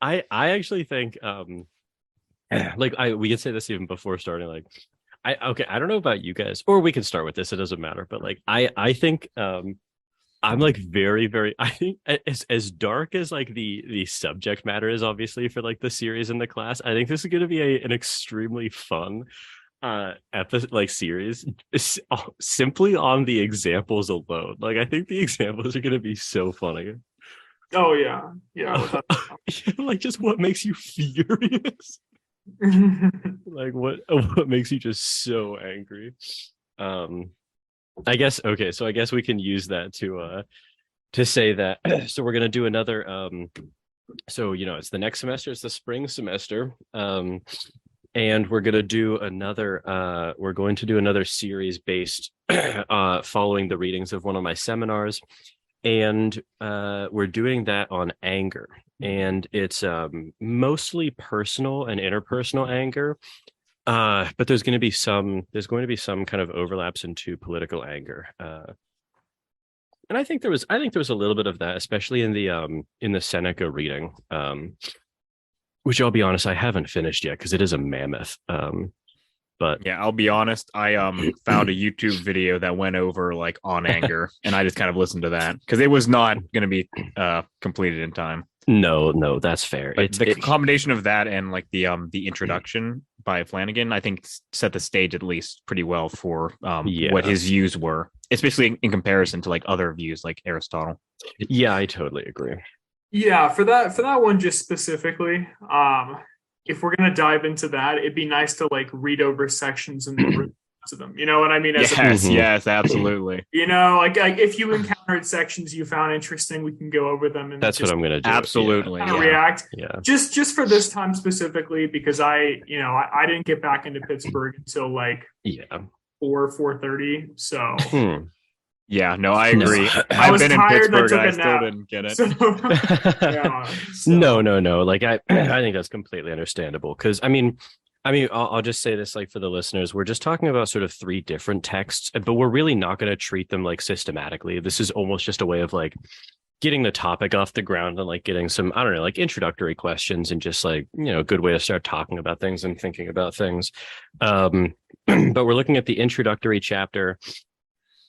I actually think like we could say this even before starting. Like I don't know about you guys, or we can start with this. It doesn't matter. But like I think I'm like very I think as dark as like the subject matter is obviously for like the series and the class. I think this is going to be an extremely fun episode like series simply on the examples alone. Like I think the examples are going to be so funny. Oh yeah, yeah. Without Like just what makes you furious? Like what makes you just so angry? Um I guess okay, so I guess we can use that to say that so we're gonna do another so it's the next semester, it's the spring semester. And we're going to do another series based following the readings of one of my seminars. And we're doing that on anger. And it's mostly personal and interpersonal anger. But there's going to be some kind of overlaps into political anger. And I think there was a little bit of that, especially in the Seneca reading. Which I'll be honest, I haven't finished yet because it is a mammoth. But Yeah, I'll be honest. I found a YouTube video that went over like on anger, and I just kind of listened to that because it was not going to be completed in time. no, that's fair. But the combination of that and like the introduction by Flanagan, I think set the stage at least pretty well for what his views were, especially in comparison to like other views like Aristotle. Yeah, I totally agree. Yeah, for that one just specifically, if we're gonna dive into that, it'd be nice to like read over sections and then read to them. You know what I mean? Yes, absolutely. Like if you encountered sections you found interesting, we can go over them and that's what I'm gonna do. Absolutely. React. Yeah. Just for this time specifically, because I didn't get back into Pittsburgh until like 4:30. So yeah, no, I agree. I was been tired in Pittsburgh, and I I took a still nap. didn't get it. So, No. Like I think that's completely understandable because I mean, I'll just say this like for the listeners, we're just talking about sort of three different texts, but we're really not going to treat them like systematically. This is almost just a way of like getting the topic off the ground and like getting some, I don't know, like introductory questions and just like, a good way to start talking about things and thinking about things. But we're looking at the introductory chapter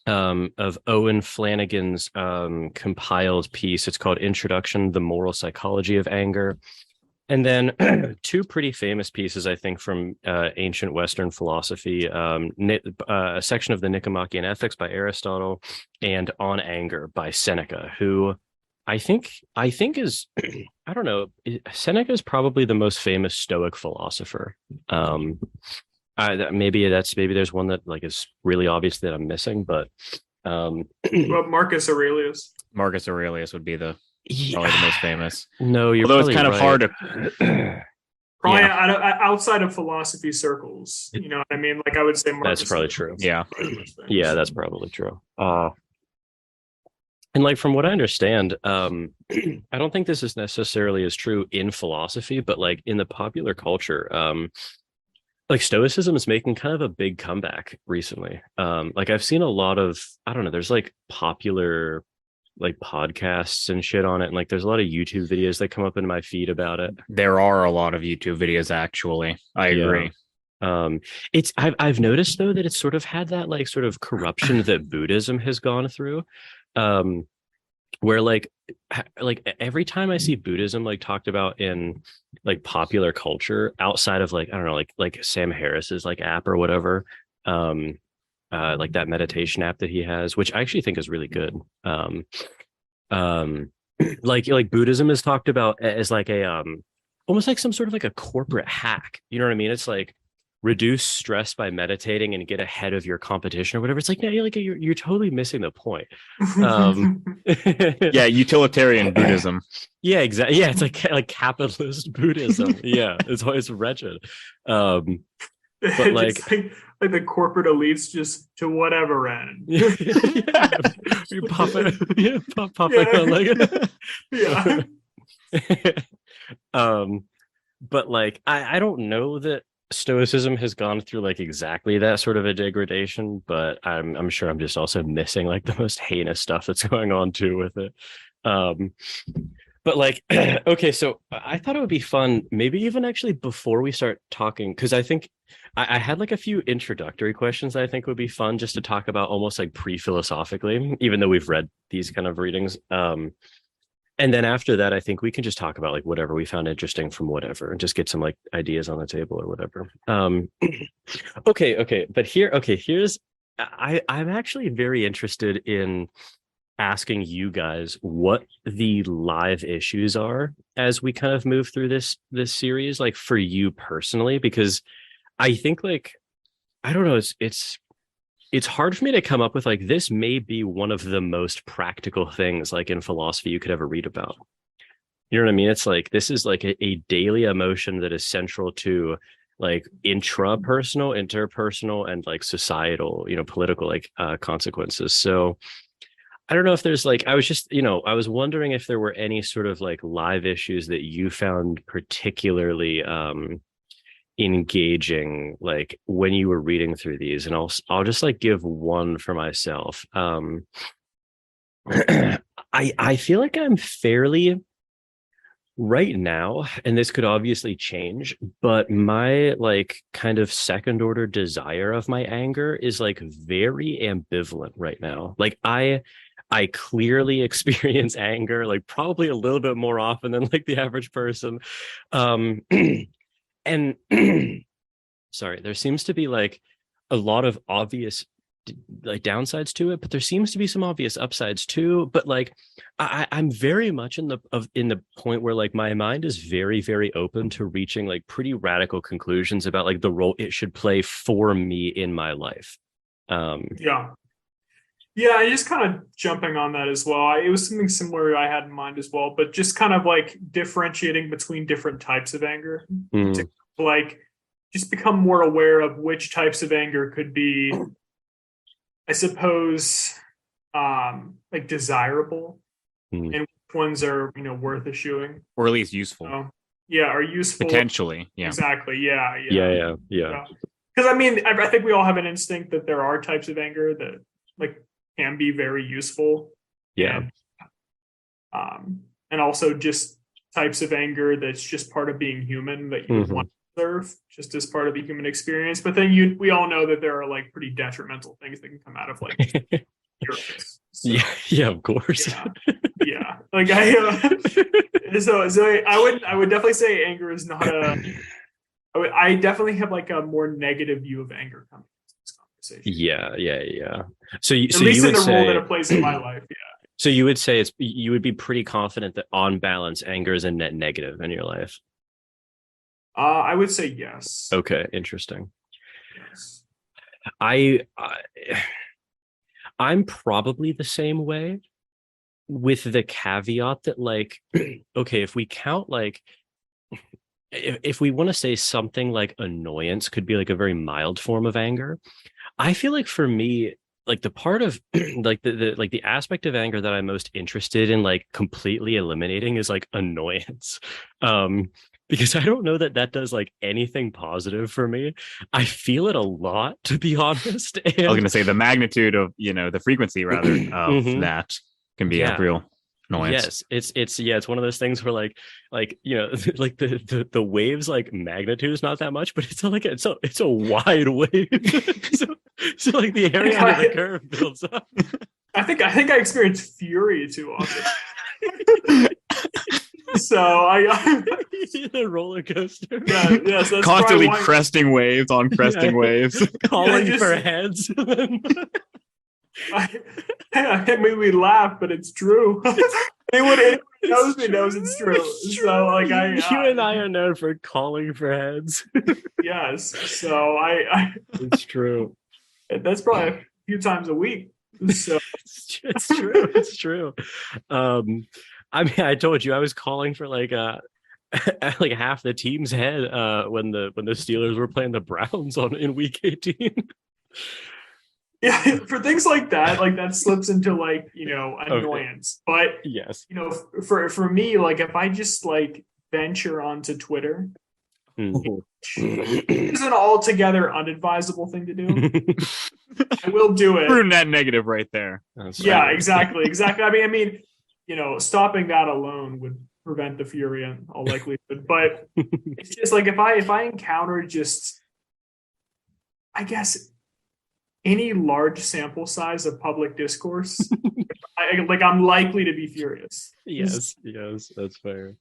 of Owen Flanagan's compiled piece. It's called Introduction, The Moral Psychology of Anger. And then two pretty famous pieces, I think, from ancient Western philosophy, a section of the Nicomachean Ethics by Aristotle and On Anger by Seneca, who I think is, I don't know, Seneca is probably the most famous Stoic philosopher. Maybe there's one that like is really obvious that I'm missing, but well, Marcus Aurelius. Marcus Aurelius would be probably the most famous. No, you're although it's kind right. of hard to probably outside of philosophy circles. You know what I mean? Like I would say Marcus. That's probably true. Yeah, that's probably true. And like from what I understand, I don't think this is necessarily as true in philosophy, but like in the popular culture, like Stoicism is making kind of a big comeback recently. Like I've seen a lot of, I don't know, there's like popular like podcasts and shit on it, and like there's a lot of YouTube videos that come up in my feed about it. There are a lot of YouTube videos actually. I agree. I've noticed though that it's sort of had that like sort of corruption that Buddhism has gone through. Where like every time I see Buddhism like talked about in like popular culture outside of like, I don't know, like Sam Harris's like app or whatever, like that meditation app that he has, which I actually think is really good. Like Buddhism is talked about as like a almost like some sort of like a corporate hack. You know what I mean? It's like reduce stress by meditating and get ahead of your competition or whatever. It's like, no, you're totally missing the point. Yeah, utilitarian Buddhism. Yeah, exactly. Yeah, it's like capitalist Buddhism. Yeah, it's wretched. But like the corporate elites just to whatever end. You pop it, pop it like but like I don't know that Stoicism has gone through like exactly that sort of a degradation, but I'm sure I'm just also missing like the most heinous stuff that's going on too with it. But like, okay, so I thought it would be fun, maybe even actually before we start talking, because I think I had like a few introductory questions that I think would be fun just to talk about almost like pre-philosophically, even though we've read these kind of readings. And then after that, I think we can just talk about like whatever we found interesting from whatever and just get some like ideas on the table or whatever. Okay. But here's I'm actually very interested in asking you guys what the live issues are as we kind of move through this series, like for you personally, because I think like I don't know, it's hard for me to come up with like this may be one of the most practical things like in philosophy you could ever read about. You know what I mean? It's like this is like a daily emotion that is central to like intrapersonal, interpersonal, and like societal, political like consequences. So I don't know if there's like, I was just, I was wondering if there were any sort of like live issues that you found particularly engaging, like when you were reading through these, and I'll just like give one for myself. I feel like I'm fairly right now, and this could obviously change, but my like kind of second order desire of my anger is like very ambivalent right now. Like I clearly experience anger like probably a little bit more often than like the average person. Um and sorry, there seems to be like a lot of obvious like downsides to it, but there seems to be some obvious upsides too. But like I'm very much in the point where like my mind is very, very open to reaching like pretty radical conclusions about like the role it should play for me in my life. Yeah, just kind of jumping on that as well. It was something similar I had in mind as well, but just kind of like differentiating between different types of anger. To like just become more aware of which types of anger could be, I suppose, like desirable, and which ones are worth eschewing, or at least useful. Are useful potentially. Yeah, exactly. Yeah. Because I mean, I think we all have an instinct that there are types of anger that like can be very useful. Yeah. And also just types of anger that's just part of being human that you would want to observe just as part of the human experience. But then we all know that there are like pretty detrimental things that can come out of like so, yeah, of course. Yeah. Like so I would definitely say anger is not I definitely have like a more negative view of anger coming into this conversation. Yeah. So at least in the role that it plays in my life, yeah. So you would say you would be pretty confident that on balance, anger is a net negative in your life. I would say yes. Okay, interesting. Yes. I'm probably the same way, with the caveat that like, okay, if we count like, if we want to say something like annoyance could be like a very mild form of anger, I feel like for me, like the part of like the aspect of anger that I'm most interested in like completely eliminating is like annoyance. Because I don't know that does like anything positive for me. I feel it a lot, to be honest. And I was going to say the magnitude of, the frequency rather of that can be a real annoyance. Yes, it's one of those things where like like the waves like magnitude is not that much, but it's a wide wave. so like the area under the curve builds up. I think I experience fury too often. So the roller coaster. Yeah, so that's constantly cresting waves on cresting waves, calling for heads. I mean, we laugh, but it's true. Anyone knows me knows it's true. So like you and I are known for calling for heads. Yes. So it's true. That's probably a few times a week. So it's true. I mean, I told you I was calling for like like half the team's head when the Steelers were playing the Browns in week 18. Yeah, for things like that slips into like, annoyance. Okay. But yes, for me, like if I just like venture onto Twitter, it's an altogether unadvisable thing to do. I will do it. True net negative right there. Yeah, exactly. I mean, stopping that alone would prevent the fury in all likelihood. But it's just like if I encounter just, I guess, any large sample size of public discourse, I'm likely to be furious. Yes, that's fair.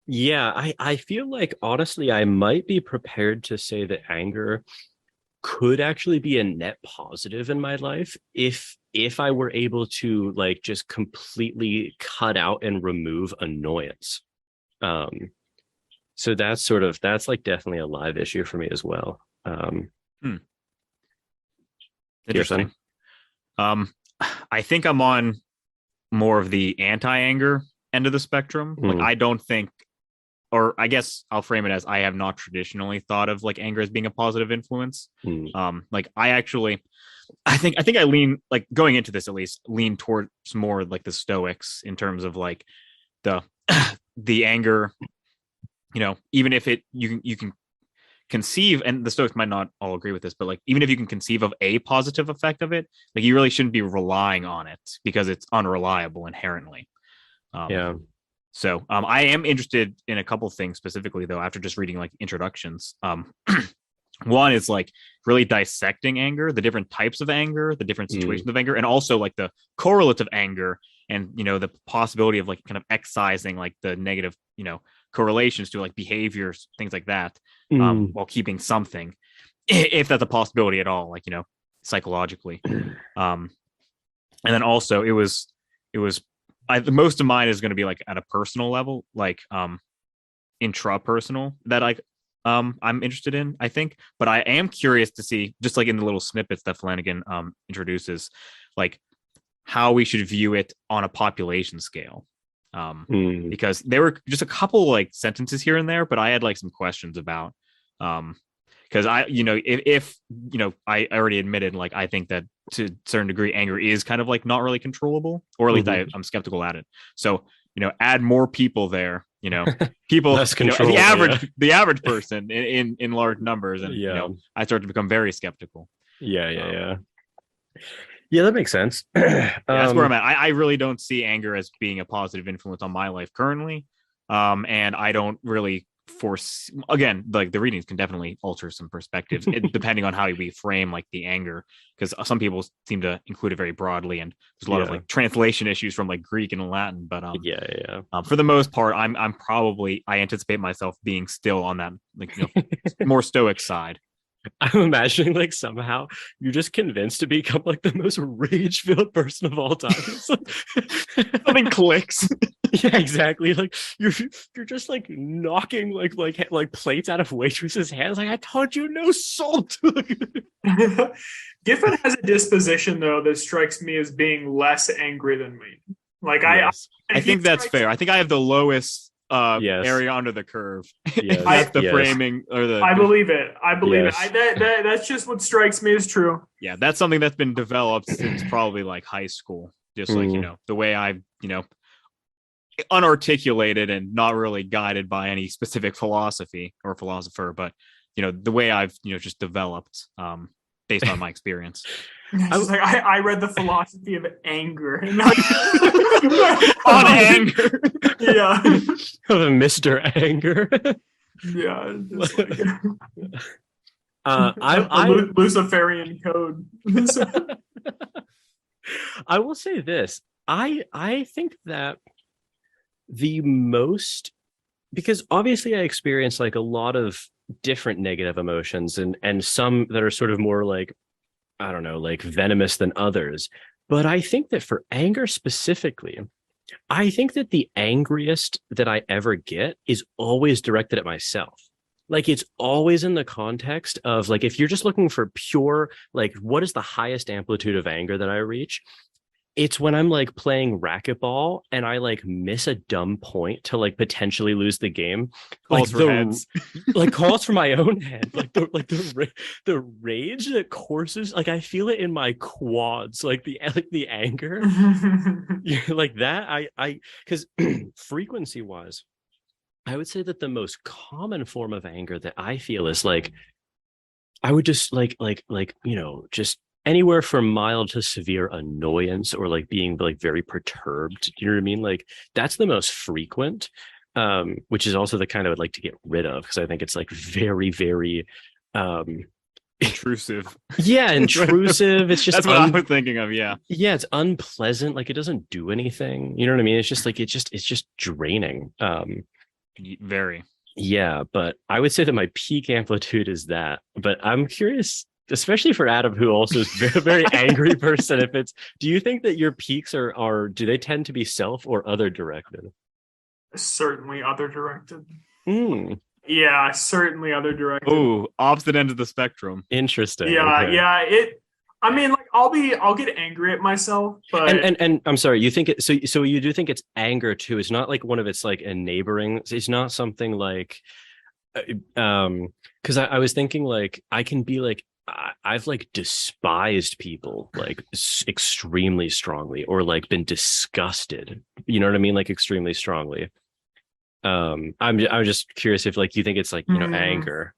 Yeah, I feel like honestly, I might be prepared to say that anger could actually be a net positive in my life if I were able to like just completely cut out and remove annoyance. So that's like definitely a live issue for me as well. Interesting. I think I'm on more of the anti-anger end of the spectrum. Like I don't think, or I guess I'll frame it as I have not traditionally thought of like anger as being a positive influence. Like I think I lean, like going into this at least, lean towards more like the Stoics in terms of like the anger, even if you can conceive, and the Stoics might not all agree with this, but like even if you can conceive of a positive effect of it, like you really shouldn't be relying on it because it's unreliable inherently. So I am interested in a couple things specifically though after just reading like introductions. One is like really dissecting anger, the different types of anger, the different situations of anger, and also like the correlative anger and the possibility of like kind of excising like the negative correlations to like behaviors, things like that, while keeping something, if that's a possibility at all, like psychologically. And then also it was the most of mine is going to be like at a personal level, like intrapersonal that I'm interested in, I think. But I am curious to see, just like in the little snippets that Flanagan introduces, like how we should view it on a population scale. Because there were just a couple like sentences here and there, but I had like some questions about because I I already admitted, like I think that to a certain degree anger is kind of like not really controllable, or at least I'm skeptical at it. So add more people there, people less control, the average person in large numbers, and I start to become very skeptical. Yeah, that makes sense. That's where I'm at. I really don't see anger as being a positive influence on my life currently. And I don't really foresee, again, like the readings can definitely alter some perspectives depending on how we frame like the anger, because some people seem to include it very broadly, and there's a lot of like translation issues from like Greek and Latin. But for the most part, I'm probably, I anticipate myself being still on that like more Stoic side. I'm imagining like somehow you're just convinced to become like the most rage-filled person of all time. Something clicks. Yeah, exactly. Like you're just like knocking like plates out of waitresses' hands. Like, I told you, no salt. Giffin has a disposition though that strikes me as being less angry than me. Like yes. I think that's fair. I think I have the lowest area under the curve. That's the framing, or the. I believe it. That's just what strikes me as true. Yeah, that's something that's been developed since probably like high school. Just like the way I've unarticulated and not really guided by any specific philosophy or philosopher, but the way I've just developed based on my experience. I read the philosophy of anger. On anger. Yeah. Of Mr. Anger. Yeah. Like, Luciferian code. I will say this. I think that the most, because obviously I experience like a lot of different negative emotions and some that are sort of more like, I don't know, like venomous than others. But I think that for anger specifically, I think that the angriest that I ever get is always directed at myself. Like it's always in the context of like, if you're just looking for pure, like what is the highest amplitude of anger that I reach? It's when I'm like playing racquetball and I like miss a dumb point to like potentially lose the game. Calls like for heads. Like calls for my own head. Like the rage that courses, like I feel it in my quads, like the anger. Like that. I because frequency wise, I would say that the most common form of anger that I feel is like I would just like just anywhere from mild to severe annoyance, or like being like very perturbed. You know what I mean? Like that's the most frequent, which is also the kind I would like to get rid of, because I think it's like very, very intrusive. Yeah, intrusive. It's just that's what I was thinking of. Yeah, it's unpleasant. Like it doesn't do anything. You know what I mean? It's just like it's just draining. Very. Yeah, but I would say that my peak amplitude is that. But I'm curious, especially for Adam, who also is a very angry person. Do you think that your peaks are do they tend to be self or other directed? Certainly other directed. Mm. Yeah, certainly other directed. Oh, opposite end of the spectrum. Interesting. Yeah, okay. yeah. I mean, like I'll get angry at myself, but and I'm sorry, you think it so you do think it's anger too. It's not like one of its like a neighboring. It's not something like because I was thinking like I can be like I've like despised people like extremely strongly, or like been disgusted. You know what I mean? Like extremely strongly. I'm just curious if like you think it's like, you know, anger.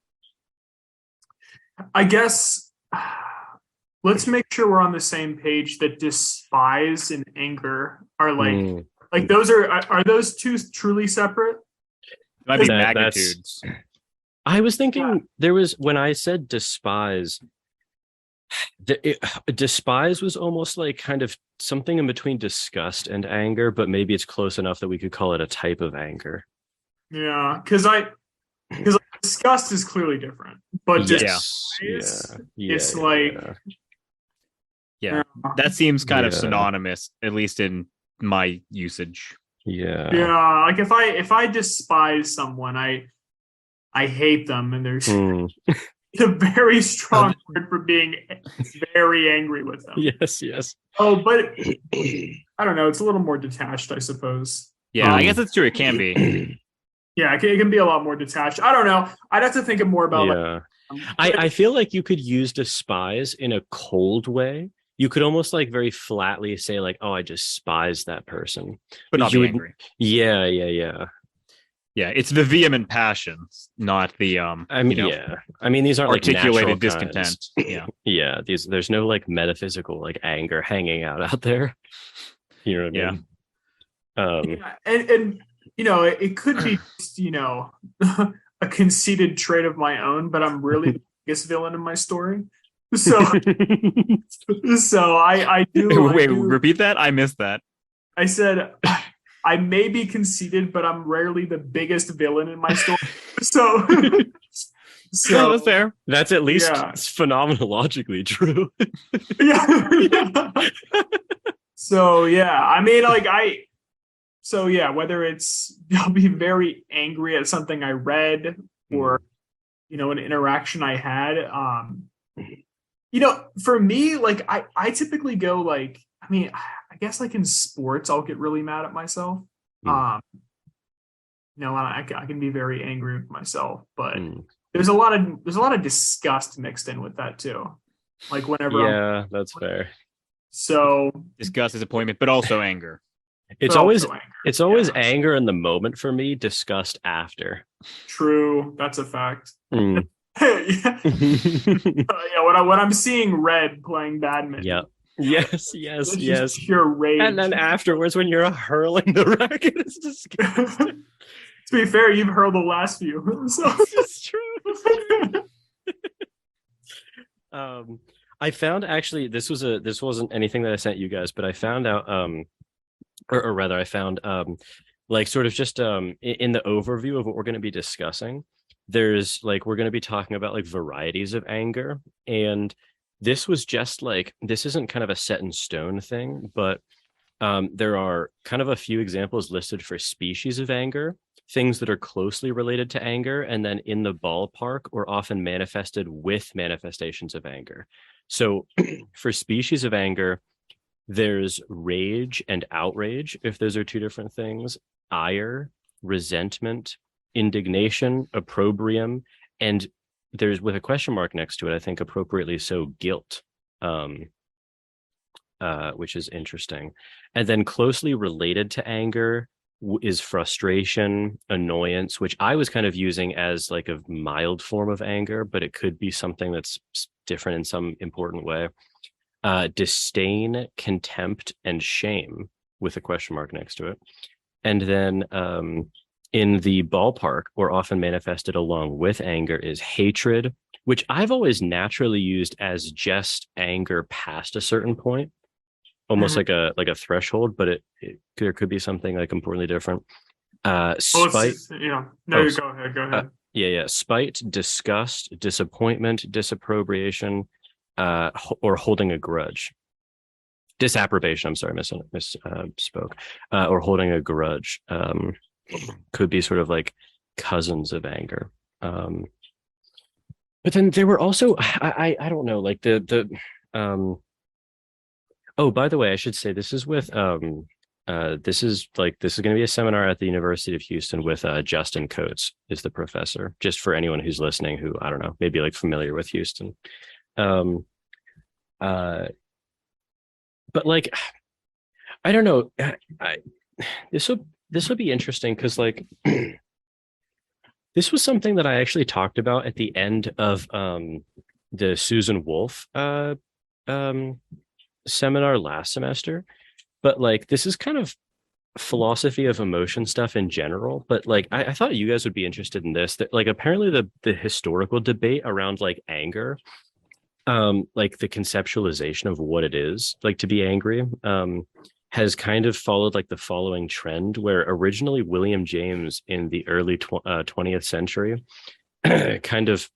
I guess let's make sure we're on the same page that despise and anger are like those are those two truly separate? Might be magnitudes. I was thinking there was, when I said despise, despise was almost like kind of something in between disgust and anger, but maybe it's close enough that we could call it a type of anger. Yeah, because disgust is clearly different, but despise, it's like that seems kind of synonymous, at least in my usage. Yeah, like if I despise someone, I hate them, and there's a very strong word for being very angry with them. Yes. Oh, but I don't know. It's a little more detached, I suppose. Yeah, I guess it's true. It can be. Yeah, it can be a lot more detached. I don't know. I'd have to think more about. I feel like you could use despise in a cold way. You could almost like very flatly say like, "Oh, I despise that person," but not be angry. Yeah. Yeah, it's the vehement passions, not the I mean, I mean, these aren't articulated like discontent. Yeah. There's no like metaphysical like anger hanging out there. You know what I mean? And you know, it could be just, you know, a conceited trait of my own, but I'm really the biggest villain in my story. So I do. Wait, repeat that. I missed that. I said I may be conceited, but I'm rarely the biggest villain in my story. So that's fair. That's at least phenomenologically true. Yeah. So I mean, like whether it's I'll be very angry at something I read, or you know, an interaction I had. You know, for me, like I typically go like, I mean, I guess like in sports, I'll get really mad at myself. You know, I can be very angry with myself, but there's a lot of disgust mixed in with that too. Like whenever that's fair. So disgust, disappointment, but also anger. It's always anger in the moment for me, disgust after. True, that's a fact. When I'm seeing red playing badminton. Yeah. Yes. Pure rage. And then afterwards, when you're hurling the racket, it's disgusting. To be fair, you've hurled the last few. So it's true. I found actually this wasn't anything that I sent you guys, but I found out or rather I found like sort of just in the overview of what we're going to be discussing, there's like we're going to be talking about like varieties of anger, and this was just like, this isn't kind of a set in stone thing, but there are kind of a few examples listed for species of anger, things that are closely related to anger, and then in the ballpark or often manifested with manifestations of anger. So for species of anger, there's rage and outrage, if those are two different things, ire, resentment, indignation, opprobrium, and there's, with a question mark next to it, I think appropriately so, guilt, which is interesting. And then closely related to anger is frustration, annoyance, which I was kind of using as like a mild form of anger, but it could be something that's different in some important way. disdain, contempt, and shame with a question mark next to it. And then in the ballpark, or often manifested along with anger, is hatred, which I've always naturally used as just anger past a certain point, almost like a threshold, but there could be something like importantly different. Spite. Yeah. No, you go ahead. Go ahead. Yeah. Spite, disgust, disappointment, disapprobation, or holding a grudge. Disapprobation. I'm sorry, misspoke. Or holding a grudge could be sort of like cousins of anger. But then there were also I don't know, like the oh, by the way, I should say this is with this is going to be a seminar at the University of Houston with Justin Coates is the professor, just for anyone who's listening who, I don't know, maybe like familiar with Houston. But like, I don't know, this will be interesting because like this was something that I actually talked about at the end of the Susan Wolf seminar last semester. But like, this is kind of philosophy of emotion stuff in general. But like, I thought you guys would be interested in this. That like, apparently the historical debate around like anger, like the conceptualization of what it is like to be angry, has kind of followed like the following trend, where originally William James in the early 20th century kind of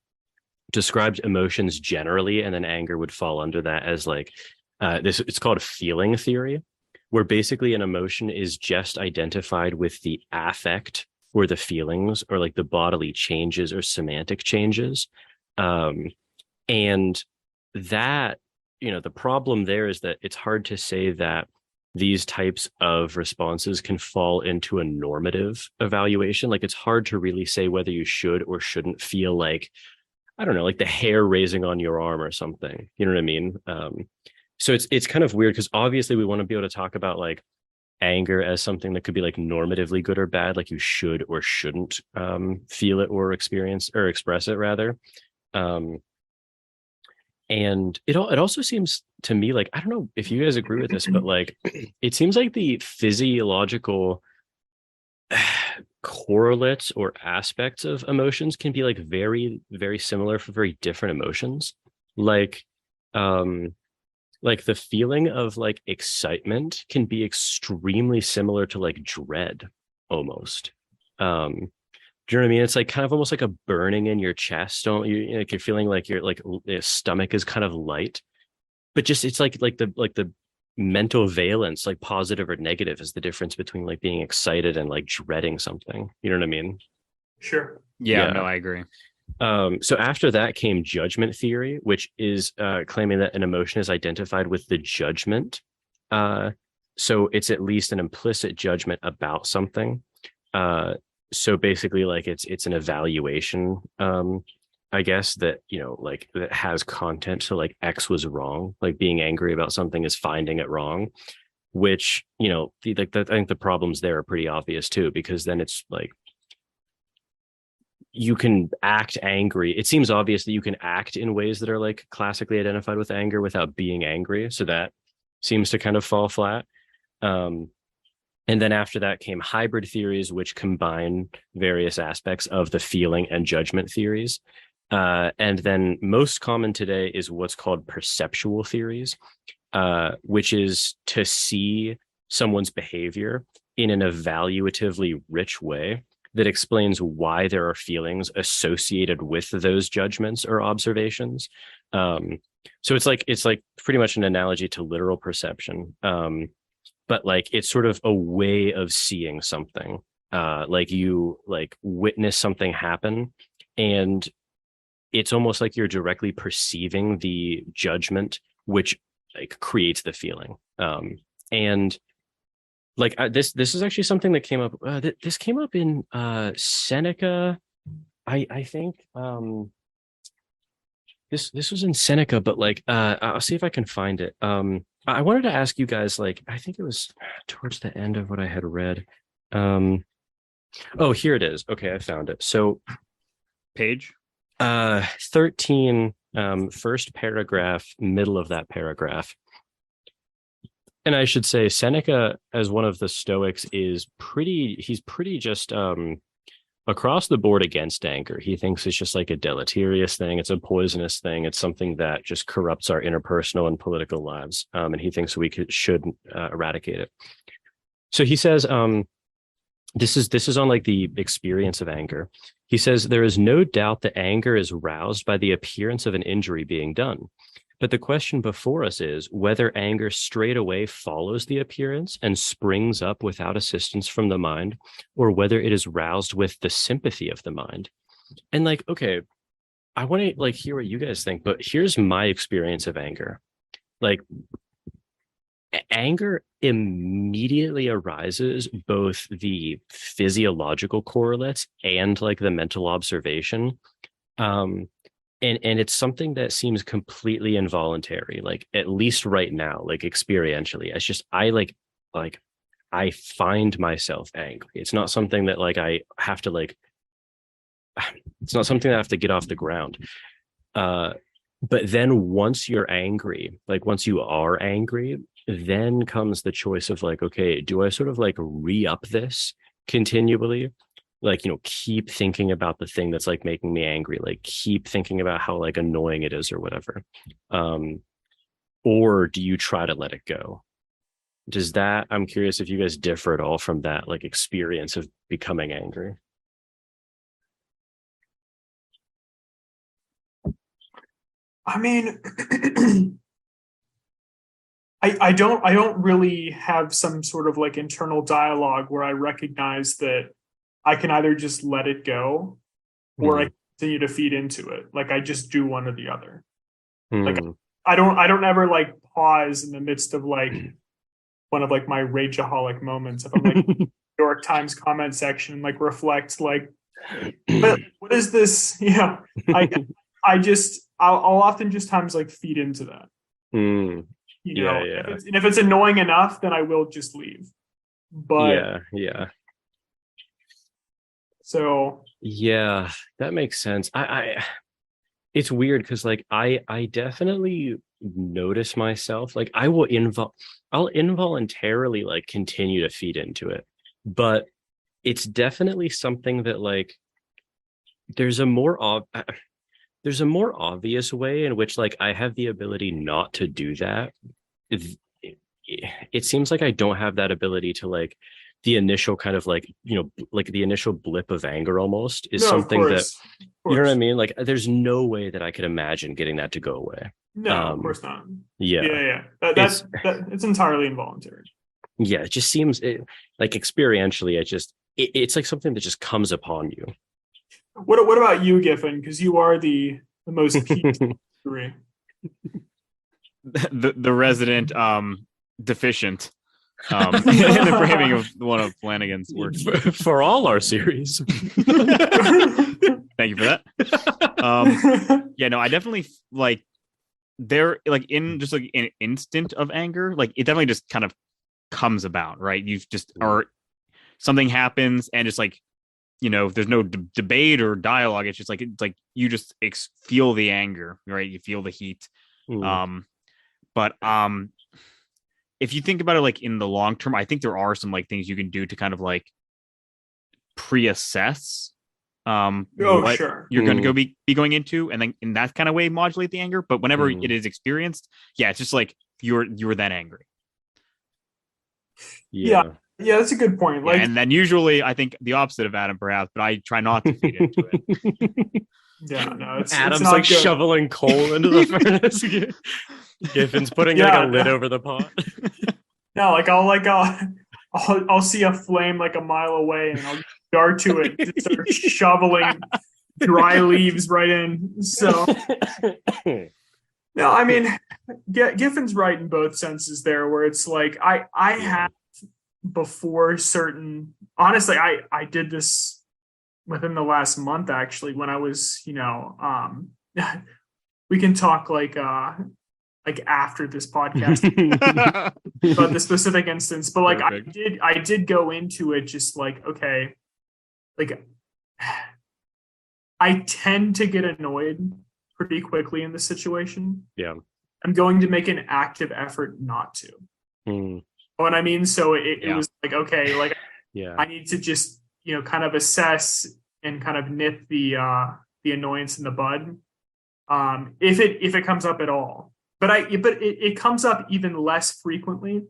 described emotions generally, and then anger would fall under that as like it's called feeling theory, where basically an emotion is just identified with the affect or the feelings or like the bodily changes or semantic changes. And that, the problem there is that it's hard to say that these types of responses can fall into a normative evaluation. Like, it's hard to really say whether you should or shouldn't feel like, I don't know, like the hair raising on your arm or something. You know what I mean? So it's kind of weird because obviously we want to be able to talk about like anger as something that could be like normatively good or bad, like you should or shouldn't feel it or experience or express it rather. And it also seems to me like, I don't know if you guys agree with this, but like it seems like the physiological correlates or aspects of emotions can be like very, very similar for very different emotions. Like the feeling of like excitement can be extremely similar to like dread almost. Do you know what I mean? It's like kind of almost like a burning in your chest. Don't you, like you're feeling like your stomach is kind of light, but just it's like the mental valence, like positive or negative, is the difference between like being excited and like dreading something. You know what I mean? Sure. Yeah. No, I agree. So after that came judgment theory, which is claiming that an emotion is identified with the judgment. So it's at least an implicit judgment about something. So basically, like it's an evaluation, I guess, that like that has content. So like X was wrong. Like being angry about something is finding it wrong, which I think the problems there are pretty obvious too, because then it's like you can act angry. It seems obvious that you can act in ways that are like classically identified with anger without being angry. So that seems to kind of fall flat. And then after that came hybrid theories, which combine various aspects of the feeling and judgment theories. And then most common today is what's called perceptual theories, which is to see someone's behavior in an evaluatively rich way that explains why there are feelings associated with those judgments or observations. So it's like pretty much an analogy to literal perception. But like it's sort of a way of seeing something. Like you like witness something happen, and it's almost like you're directly perceiving the judgment, which like creates the feeling. And like this is actually something that came up. This came up in Seneca, I think. This was in Seneca, but like I'll see if I can find it. I wanted to ask you guys, like, I think it was towards the end of what I had read. Oh, here it is. Okay, I found it. So page 13 First paragraph, middle of that paragraph. And I should say Seneca, as one of the Stoics, he's pretty just across the board against anger. He thinks it's just like a deleterious thing. It's a poisonous thing. It's something that just corrupts our interpersonal and political lives. And he thinks should eradicate it. So he says, this is on like the experience of anger. He says, there is no doubt that anger is roused by the appearance of an injury being done. But the question before us is whether anger straight away follows the appearance and springs up without assistance from the mind, or whether it is roused with the sympathy of the mind. And like, okay, I want to like hear what you guys think, but here's my experience of anger. Like, anger immediately arises both the physiological correlates and like the mental observation. And it's something that seems completely involuntary, like at least right now, like experientially. It's just I find myself angry. It's not something that like I have to like. It's not something that I have to get off the ground. But then once you're angry, like once you are angry, then comes the choice of like, okay, do I sort of like re-up this continually? Like, you know, keep thinking about the thing that's like making me angry, like keep thinking about how like annoying it is or whatever. Or do you try to let it go? I'm curious if you guys differ at all from that like experience of becoming angry. I mean, I don't really have some sort of like internal dialogue where I recognize that I can either just let it go or I continue to feed into it. Like I just do one or the other. Like I don't ever like pause in the midst of like one of like my rageaholic moments. If I'm like New York Times comment section, like reflect like, but what is this? You know, I'll often just times like feed into that. You know, yeah. If it's annoying enough, then I will just leave. But yeah. So yeah, that makes sense. It's weird because like I definitely notice myself like I'll involuntarily like continue to feed into it, but it's definitely something that like there's a more obvious way in which like I have the ability not to do that. It seems like I don't have that ability to like the initial kind of like, you know, like the initial blip of anger almost is something that, you know what I mean? Like there's no way that I could imagine getting that to go away. No, of course not. Yeah. That's it's entirely involuntary. Yeah, it just seems like experientially, it's like something that just comes upon you. What about you, Giffin? Because you are the most peaked degree. The resident deficient in the framing of one of Flanagan's works for all our series. Thank you for that. Yeah, no, I definitely like there like in just like an instant of anger, like it definitely just kind of comes about, right? You've just or something happens and it's like, you know, there's no debate or dialogue. It's like you just feel the anger, right? You feel the heat. But if you think about it like in the long term, I think there are some like things you can do to kind of like pre-assess what you're going to be going into, and then in that kind of way modulate the anger. But whenever it is experienced, yeah, it's just like you're then angry. Yeah, that's a good point. Like, and then usually I think the opposite of Adam, perhaps, but I try not to feed into it. Yeah, no, Adam's like good. Shoveling coal into the furnace. Giffin's putting like a lid over the pot. No, like I'll see a flame like a mile away and I'll dart to it and start shoveling dry leaves right in. So no, I mean, Giffin's right in both senses there, where it's like I have before certain. Honestly, I did this within the last month actually when I was, you know, we can talk like after this podcast about the specific instance, but like I did go into it just like, okay, like I tend to get annoyed pretty quickly in this situation, Yeah. I'm going to make an active effort not to. Mm. You know what I mean? So it was like, okay, like Yeah. I need to just, kind of assess and kind of nip the annoyance in the bud. If it comes up at all. But it comes up even less frequently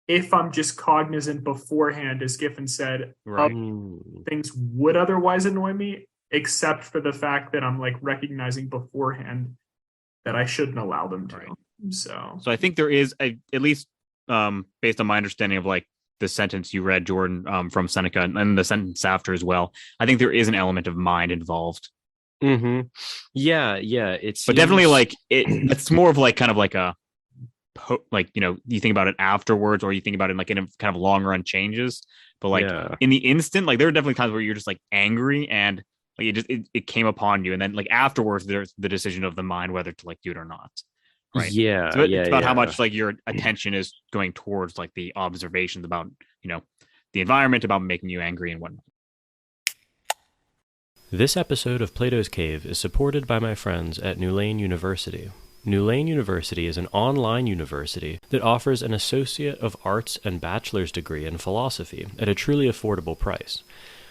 if I'm just cognizant beforehand, as Giffin said, Right. of things would otherwise annoy me, except for the fact that I'm like recognizing beforehand that I shouldn't allow them to. Right. So I think there is at least based on my understanding of like the sentence you read, Jordan, from Seneca, and the sentence after as well. I think there is an element of mind involved. Mm-hmm. Yeah, it's but definitely like it's more of like kind of like a like you think about it afterwards, or you think about it like in a kind of long run changes. But like in the instant, like there are definitely times where you're just like angry and like it came upon you, and then like afterwards there's the decision of the mind whether to like do it or not. Right. Yeah. So it's about how much like your attention is going towards like the observations about, the environment, about making you angry and whatnot. This episode of Plato's Cave is supported by my friends at New Lane University. New Lane University is an online university that offers an Associate of Arts and Bachelor's degree in philosophy at a truly affordable price.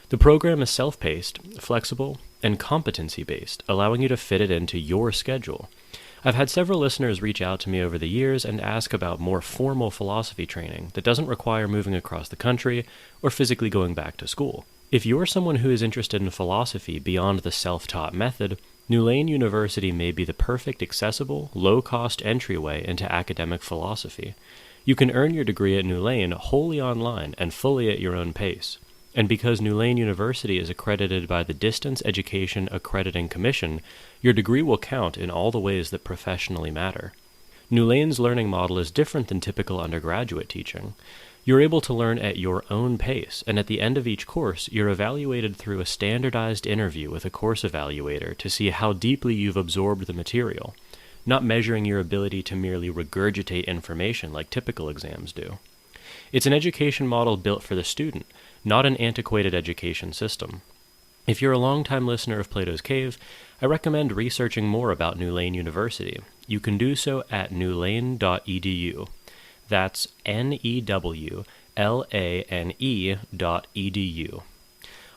The program is self-paced, flexible, and competency-based, allowing you to fit it into your schedule. I've had several listeners reach out to me over the years and ask about more formal philosophy training that doesn't require moving across the country or physically going back to school. If you're someone who is interested in philosophy beyond the self-taught method, New Lane University may be the perfect accessible, low-cost entryway into academic philosophy. You can earn your degree at New Lane wholly online and fully at your own pace. And because New Lane University is accredited by the Distance Education Accrediting Commission, your degree will count in all the ways that professionally matter. New Lane's learning model is different than typical undergraduate teaching. You're able to learn at your own pace, and at the end of each course, you're evaluated through a standardized interview with a course evaluator to see how deeply you've absorbed the material, not measuring your ability to merely regurgitate information like typical exams do. It's an education model built for the student, not an antiquated education system. If you're a longtime listener of Plato's Cave, I recommend researching more about New Lane University. You can do so at newlane.edu. That's newlane.edu.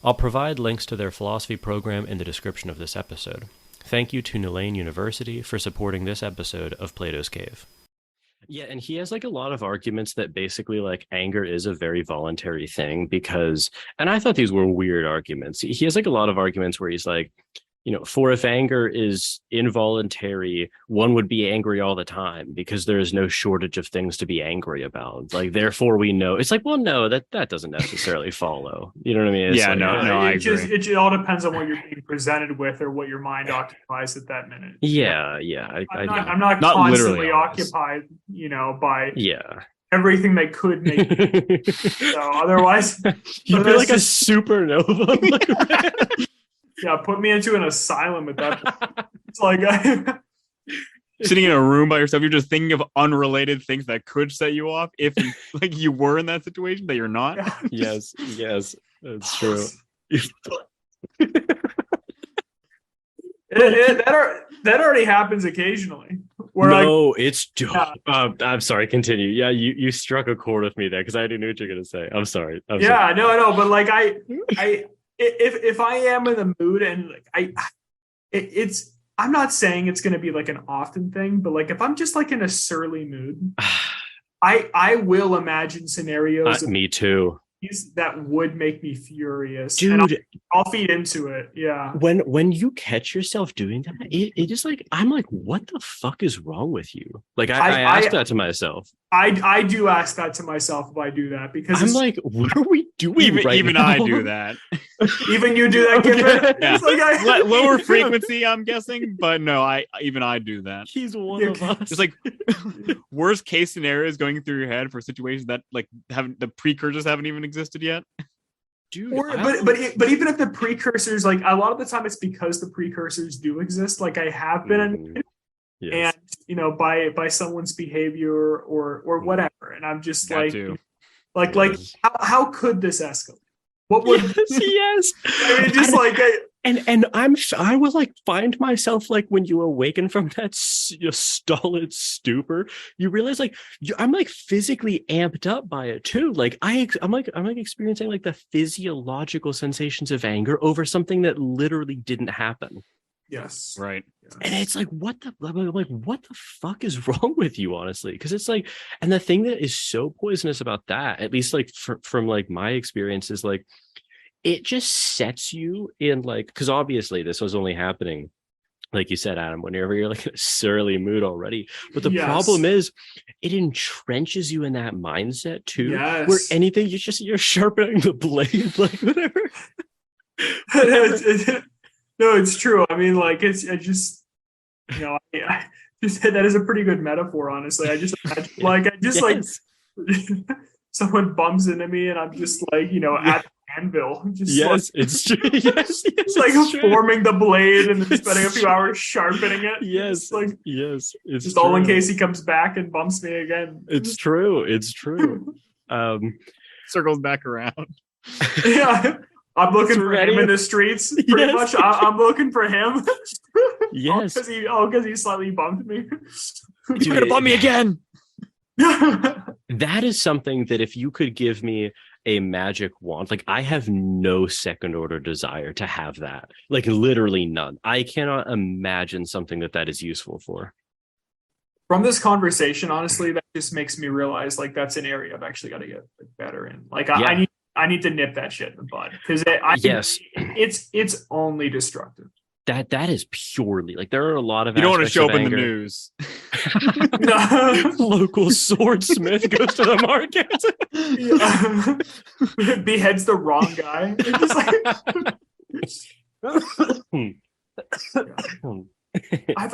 I'll provide links to their philosophy program in the description of this episode. Thank you to New Lane University for supporting this episode of Plato's Cave. Yeah, and he has like a lot of arguments that basically like anger is a very voluntary thing because, and I thought these were weird arguments. He has like a lot of arguments where he's like, for if anger is involuntary, one would be angry all the time because there is no shortage of things to be angry about. Like, therefore we know. It's like, well, no, that doesn't necessarily follow. You know what I mean? It's I agree. It all depends on what you're being presented with or what your mind occupies at that minute. Yeah. I'm not constantly occupied, by everything that could make me. So otherwise, you'd be like a supernova. Yeah, put me into an asylum at that point. It's like sitting in a room by yourself, you're just thinking of unrelated things that could set you off if you were in that situation that you're not. Yes, that's true. That already happens occasionally. It's I'm sorry, continue. Yeah, you struck a chord with me there because I didn't know what you're gonna say. I'm sorry. No, but like if I am in the mood and like I'm not saying it's going to be like an often thing, but like if I'm just like in a surly mood, I will imagine scenarios. Me too. That would make me furious, dude. And I'll feed into it. Yeah. When you catch yourself doing that, it just like I'm like, what the fuck is wrong with you? Like I ask that to myself. I do ask that to myself if I do that because I'm like, what are we doing? Even now? I do that. Even you do that, Giffin? Yeah. Like lower frequency, I'm guessing, but no, I do that. He's one of us. It's like worst case scenarios going through your head for situations that like the precursors haven't even existed yet. Dude, but even if the precursors, like a lot of the time, it's because the precursors do exist. Like I have been annoyed, and by someone's behavior or whatever, and I'm just how could this escalate? What would yes. I mean, just like I will like find myself like when you awaken from that stolid stupor, you realize like I'm like physically amped up by it too. Like I'm like experiencing like the physiological sensations of anger over something that literally didn't happen. Yes. Right. And it's like, what the fuck is wrong with you, honestly? Because it's like, and the thing that is so poisonous about that, at least like from like my experience, is like it just sets you in like, because obviously this was only happening, like you said, Adam, whenever you're like in a surly mood already. But the problem is it entrenches you in that mindset too, where anything you're sharpening the blade, like whatever. No, it's true. I mean, like I just that is a pretty good metaphor, honestly. I just imagine, like like someone bumps into me and I'm just like, at the anvil. Just it's true. Yes, like forming the blade and then spending a few hours sharpening it. It's just true. All in case he comes back and bumps me again. It's true. Circles back around. Yeah. I'm looking for him in the streets. Pretty much, I'm looking for him. Yes. Because he slightly bumped me. You're gonna bump me again. That is something that if you could give me a magic wand, like I have no second order desire to have that. Like literally none. I cannot imagine something that is useful for. From this conversation, honestly, that just makes me realize like that's an area I've actually got to get better in. Like I need to nip that shit in the bud because it's only destructive. That is purely like there are a lot of you don't want to show up in the news. Local swordsmith goes to the market, beheads the wrong guy. I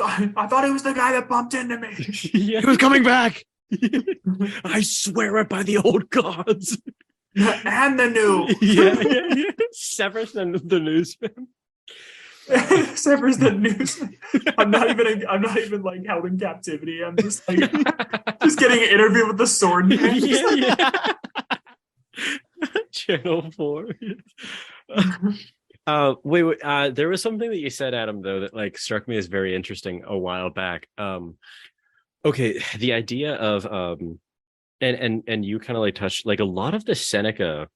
thought it was the guy that bumped into me. He was coming back. I swear it by the old gods. And the new. Severs the newsman. Severs the newsman. I'm not even like held in captivity. I'm just like just getting an interview with the sword man. Channel 4. Wait, there was something that you said, Adam, though, that like struck me as very interesting a while back. Okay, the idea of and you kind of like touched like a lot of the Seneca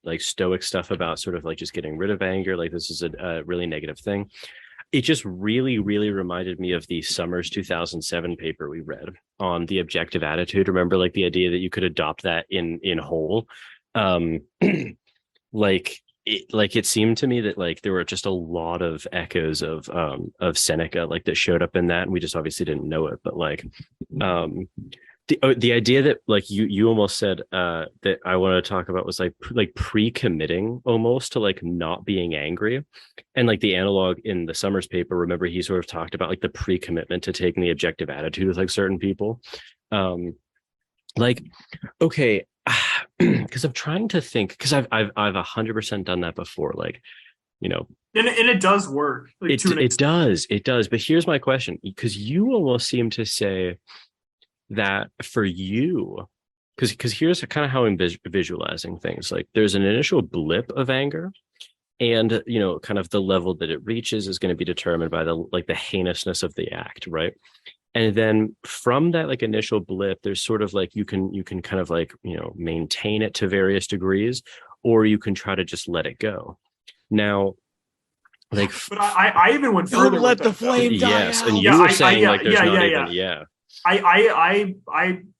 like Stoic stuff about sort of like just getting rid of anger, like this is a really negative thing. It just really reminded me of the Summers 2007 paper we read on the objective attitude. Remember, like the idea that you could adopt that in whole. It seemed to me that like there were just a lot of echoes of Seneca like that showed up in that, and we just obviously didn't know it. But like the idea that like you almost said that I want to talk about was like pre-committing almost to like not being angry, and like the analog in the Summers paper. Remember, he sort of talked about like the pre-commitment to taking the objective attitude with like certain people. Like, okay, because I'm trying to think, because I've 100% done that before, like, and it does work. Like, it does. But here's my question, because you almost seem to say that for you, because here's kind of how I'm visualizing things. Like, there's an initial blip of anger, and kind of the level that it reaches is going to be determined by the heinousness of the act, right? And then from that like initial blip, there's sort of like you can kind of like maintain it to various degrees, or you can try to just let it go. Now, like, but I even went further. Let the flame die. Yes, and you were saying like there's not even. I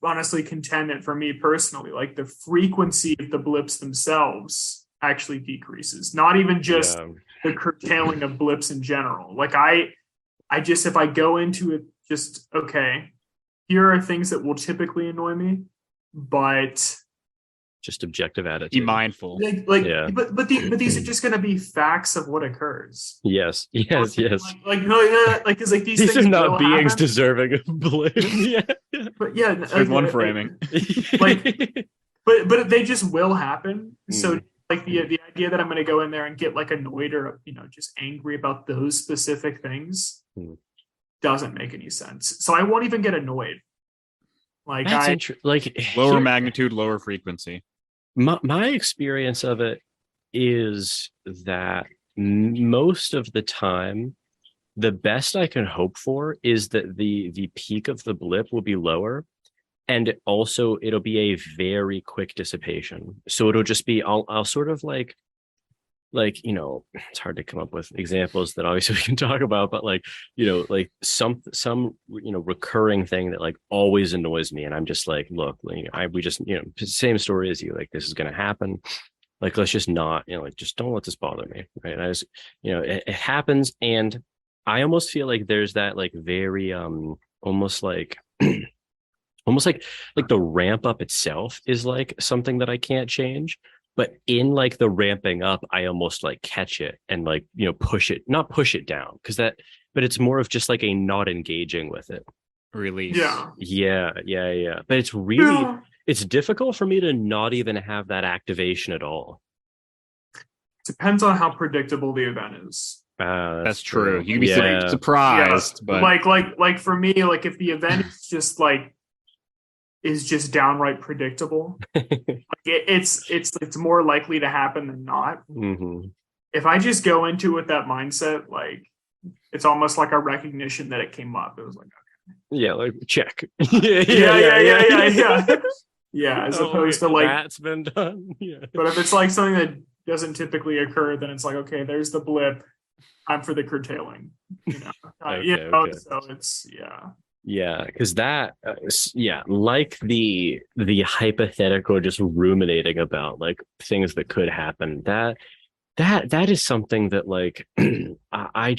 honestly contend that for me personally, like the frequency of the blips themselves actually decreases, not even just the curtailing of blips in general. Like I just, if I go into it, just, okay, here are things that will typically annoy me, but just objective attitude. Be mindful. But these are just going to be facts of what occurs. Yes. Because these things are not beings happen. Deserving of blame. But yeah, there's one framing. But they just will happen. So like the idea that I'm going to go in there and get like annoyed or just angry about those specific things doesn't make any sense. So I won't even get annoyed. Like lower magnitude, lower frequency. My experience of it is that most of the time, the best I can hope for is that the peak of the blip will be lower, and also it'll be a very quick dissipation. So it'll just be I'll sort of like it's hard to come up with examples that obviously we can talk about, but like like some recurring thing that like always annoys me, and I'm just like, look, we just same story as you, like this is going to happen, like let's just not like just don't let this bother me, right? And I just it happens, and I almost feel like there's that like very almost like almost like the ramp up itself is like something that I can't change, but in like the ramping up I almost like catch it and like not push it down, because that, but it's more of just like a not engaging with it. Release. Yeah, but it's really it's difficult for me to not even have that activation at all. Depends on how predictable the event is. That's true. You can be surprised, but like for me, like if the event is just downright predictable, like it's more likely to happen than not. Mm-hmm. If I just go into it with that mindset, like it's almost like a recognition that it came up. It was like, okay. Yeah, like check. Yeah, as opposed to like that's been done. Yeah. But if it's like something that doesn't typically occur, then it's like, okay, there's the blip. I'm for the curtailing. Okay. So it's Yeah, because that, like the hypothetical, just ruminating about like things that could happen. That is something that like I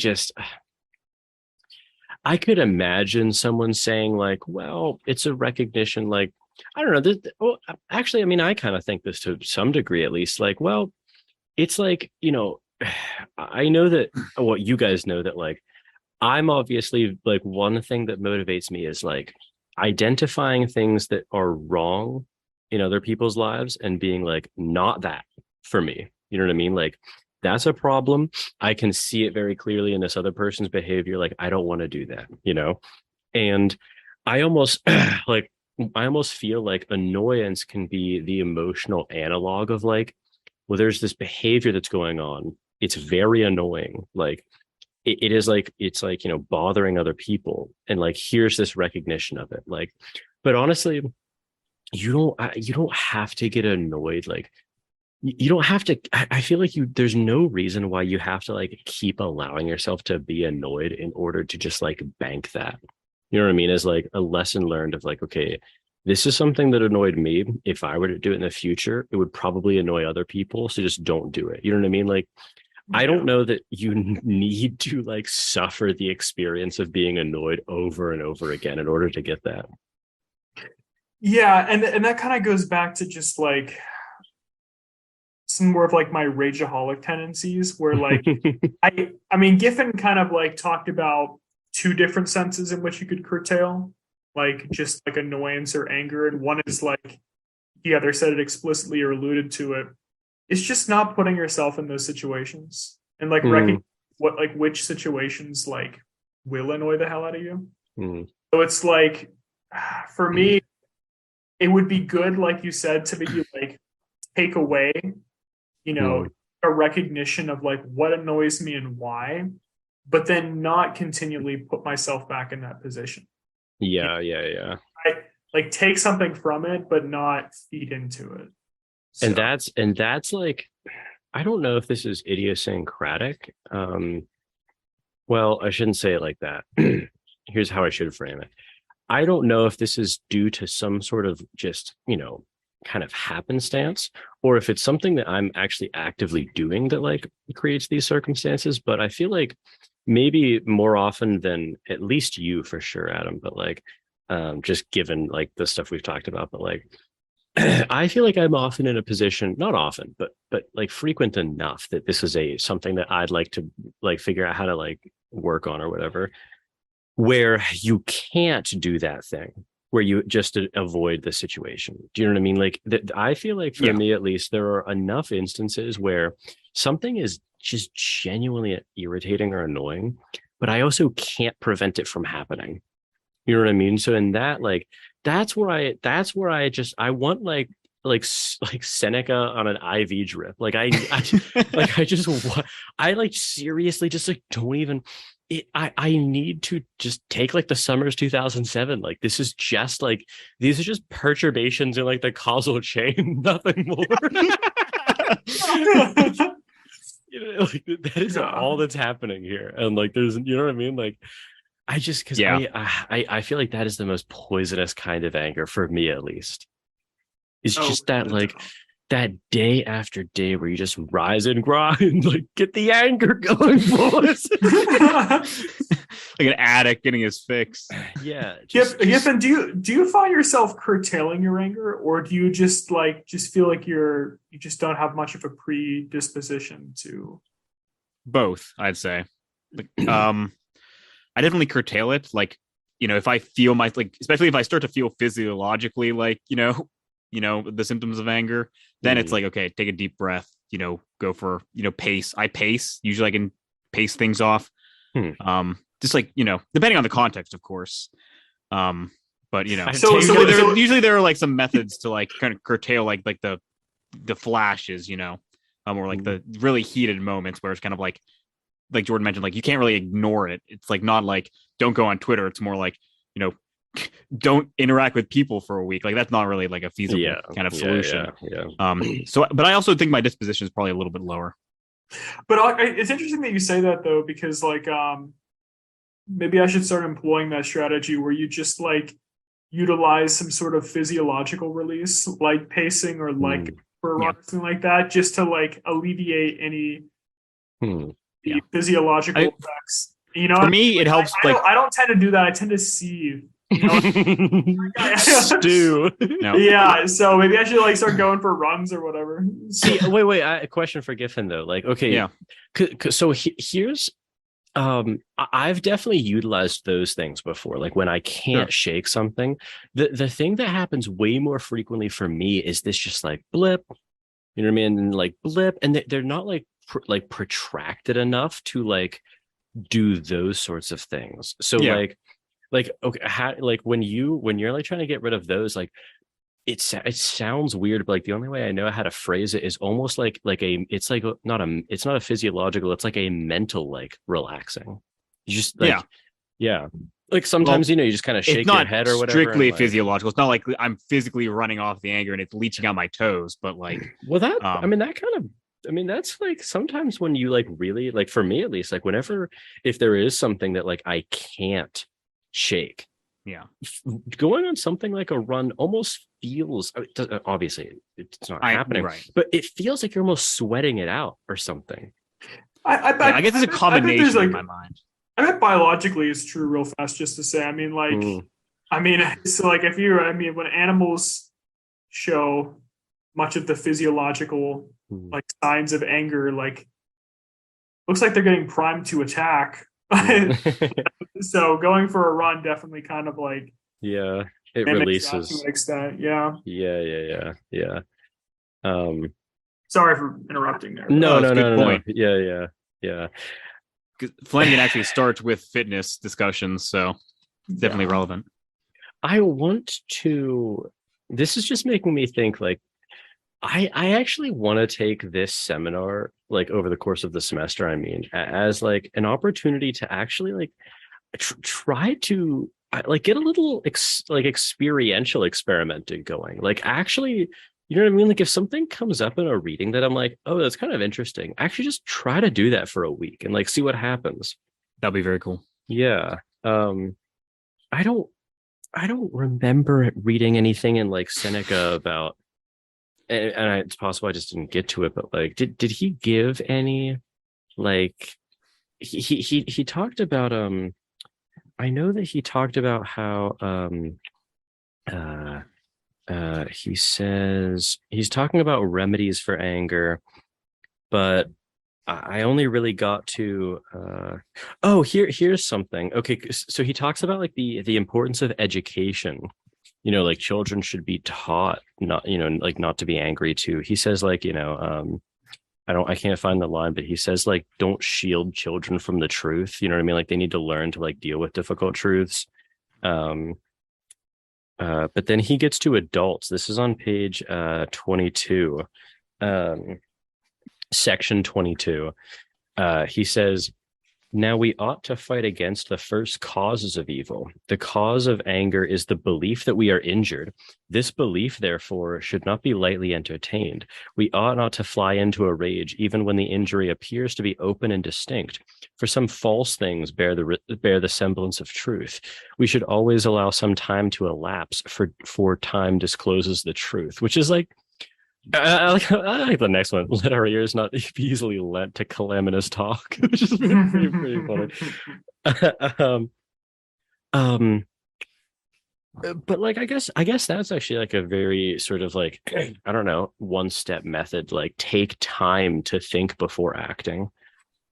could imagine someone saying like, well, it's a recognition. Like, I don't know. Well, actually, I mean, I kind of think this to some degree, at least. Like, well, it's like I know that you guys know that like. I'm obviously like one thing that motivates me is like identifying things that are wrong in other people's lives and being like, not that for me. You know what I mean? Like that's a problem. I can see it very clearly in this other person's behavior. Like, I don't want to do that, And I almost I almost feel like annoyance can be the emotional analog of like, well, there's this behavior that's going on. It's very annoying. Like, it is like, it's like, bothering other people. And like, here's this recognition of it. Like, but honestly, you don't have to get annoyed. Like, you don't have to, I feel like there's no reason why you have to like keep allowing yourself to be annoyed in order to just like bank that. You know what I mean? As like a lesson learned of like, okay, this is something that annoyed me. If I were to do it in the future, it would probably annoy other people. So just don't do it. You know what I mean? Like, I don't know that you need to like suffer the experience of being annoyed over and over again in order to get that. Yeah, and that kind of goes back to just like some more of like my rageaholic tendencies where like I mean Giffin kind of like talked about two different senses in which you could curtail, like just like annoyance or anger, and one is like he either said it explicitly or alluded to it. It's just not putting yourself in those situations and like which situations like will annoy the hell out of you. So it's like, for me, it would be good, like you said, to maybe like take away, a recognition of like what annoys me and why, but then not continually put myself back in that position. Yeah. I like take something from it, but not feed into it. So. And that's like, I don't know if this is idiosyncratic. Well, I shouldn't say it like that. Here's how I should frame it. I don't know if this is due to some sort of just, kind of happenstance, or if it's something that I'm actually actively doing that like creates these circumstances. But I feel like maybe more often than at least you for sure, Adam, but like just given like the stuff we've talked about, but like I feel like I'm often in a position, not often, but like frequent enough that this is something that I'd like to like figure out how to like work on or whatever, where you can't do that thing, where you just avoid the situation. Do you know what I mean? Like I feel like for me, at least, there are enough instances where something is just genuinely irritating or annoying, but I also can't prevent it from happening. You know what I mean? So in that, like, that's where I want like like Seneca on an IV drip. Like I like I like seriously just like don't even. I need to just take like the summer's 2007. Like this is just like these are just perturbations in like the causal chain, nothing more. Like that is all that's happening here, and like there's, you know what I mean? Like I just because I feel like that is the most poisonous kind of anger for me, at least. It's just that like that day after day where you just rise and grind, like get the anger going, boys. Like an addict getting his fix. Yeah. Giffin, do you find yourself curtailing your anger, or do you just feel like you just don't have much of a predisposition to? Both, I'd say. I definitely curtail it. Like, if I feel especially if I start to feel physiologically like, the symptoms of anger, then it's like, okay, take a deep breath, go for, pace. I pace. Usually I can pace things off. Just like, depending on the context, of course. But usually there are like some methods to like kind of curtail like the flashes, or like the really heated moments where it's kind of like Jordan mentioned, like you can't really ignore it. It's like not like don't go on Twitter. It's more like, don't interact with people for a week. Like that's not really like a feasible kind of solution. But I also think my disposition is probably a little bit lower. But it's interesting that you say that though, because like maybe I should start employing that strategy where you just like utilize some sort of physiological release, like pacing or like or something like that, just to like alleviate any physiological effects. For me, it helps. I don't tend to do that. I tend to seethe. Stew. No. Yeah, so maybe I should like start going for runs or whatever. See, wait. A question for Giffin though. Like, okay, so here's, I've definitely utilized those things before. Like when I can't shake something, the thing that happens way more frequently for me is this just like blip. You know what I mean? And like blip, and they're not like protracted enough to like do those sorts of things. So like okay, like when you're like trying to get rid of those, like it sounds weird, but like the only way I know how to phrase it is almost like it's not a physiological, it's like a mental like relaxing. You just like like sometimes you just kind of shake your head or whatever. Strictly physiological. It's not like I'm physically running off the anger and it's leaching out my toes, but like that that's like sometimes when you like really like, for me at least, like whenever if there is something that like I can't shake, going on something like a run almost feels, obviously it's not happening, but it feels like you're almost sweating it out or something. I guess it's a combination in my mind. I bet biologically it's true real fast, just to say. I mean, so like when animals show much of the physiological like signs of anger, like looks like they're getting primed to attack. So going for a run definitely kind of like it releases to an extent. Sorry for interrupting there. No. Point. Yeah. Flanagan actually starts with fitness discussions, so definitely relevant. I want to. This is just making me think. Like, I actually want to take this seminar, like over the course of the semester. I mean, as like an opportunity to actually like try to like get a little experiential experimenting going. Like, actually, you know what I mean? Like, if something comes up in a reading that I'm like, oh, that's kind of interesting, actually just try to do that for a week and like see what happens. That'd be very cool. Yeah. I don't remember reading anything in like Seneca about, and it's possible I just didn't get to it, but like, did he give any, like, he talked about, I know that he talked about how, he says he's talking about remedies for anger, but I only really got to here's something. Okay, so he talks about like the importance of education. Like children should be taught not to be angry too. He says like, I can't find the line, but he says like, don't shield children from the truth. You know what I mean? Like they need to learn to like deal with difficult truths. But then he gets to adults. This is on page 22, section 22. He says, now we ought to fight against the first causes of evil. The cause of anger is the belief that we are injured. This belief, therefore, should not be lightly entertained. We ought not to fly into a rage, even when the injury appears to be open and distinct. For some false things bear the semblance of truth. We should always allow some time to elapse, for time discloses the truth, which is like, I like the next one. Let our ears not be easily led to calamitous talk, which is pretty funny. But like, I guess that's actually like a very sort of like, I don't know, one step method. Like, take time to think before acting.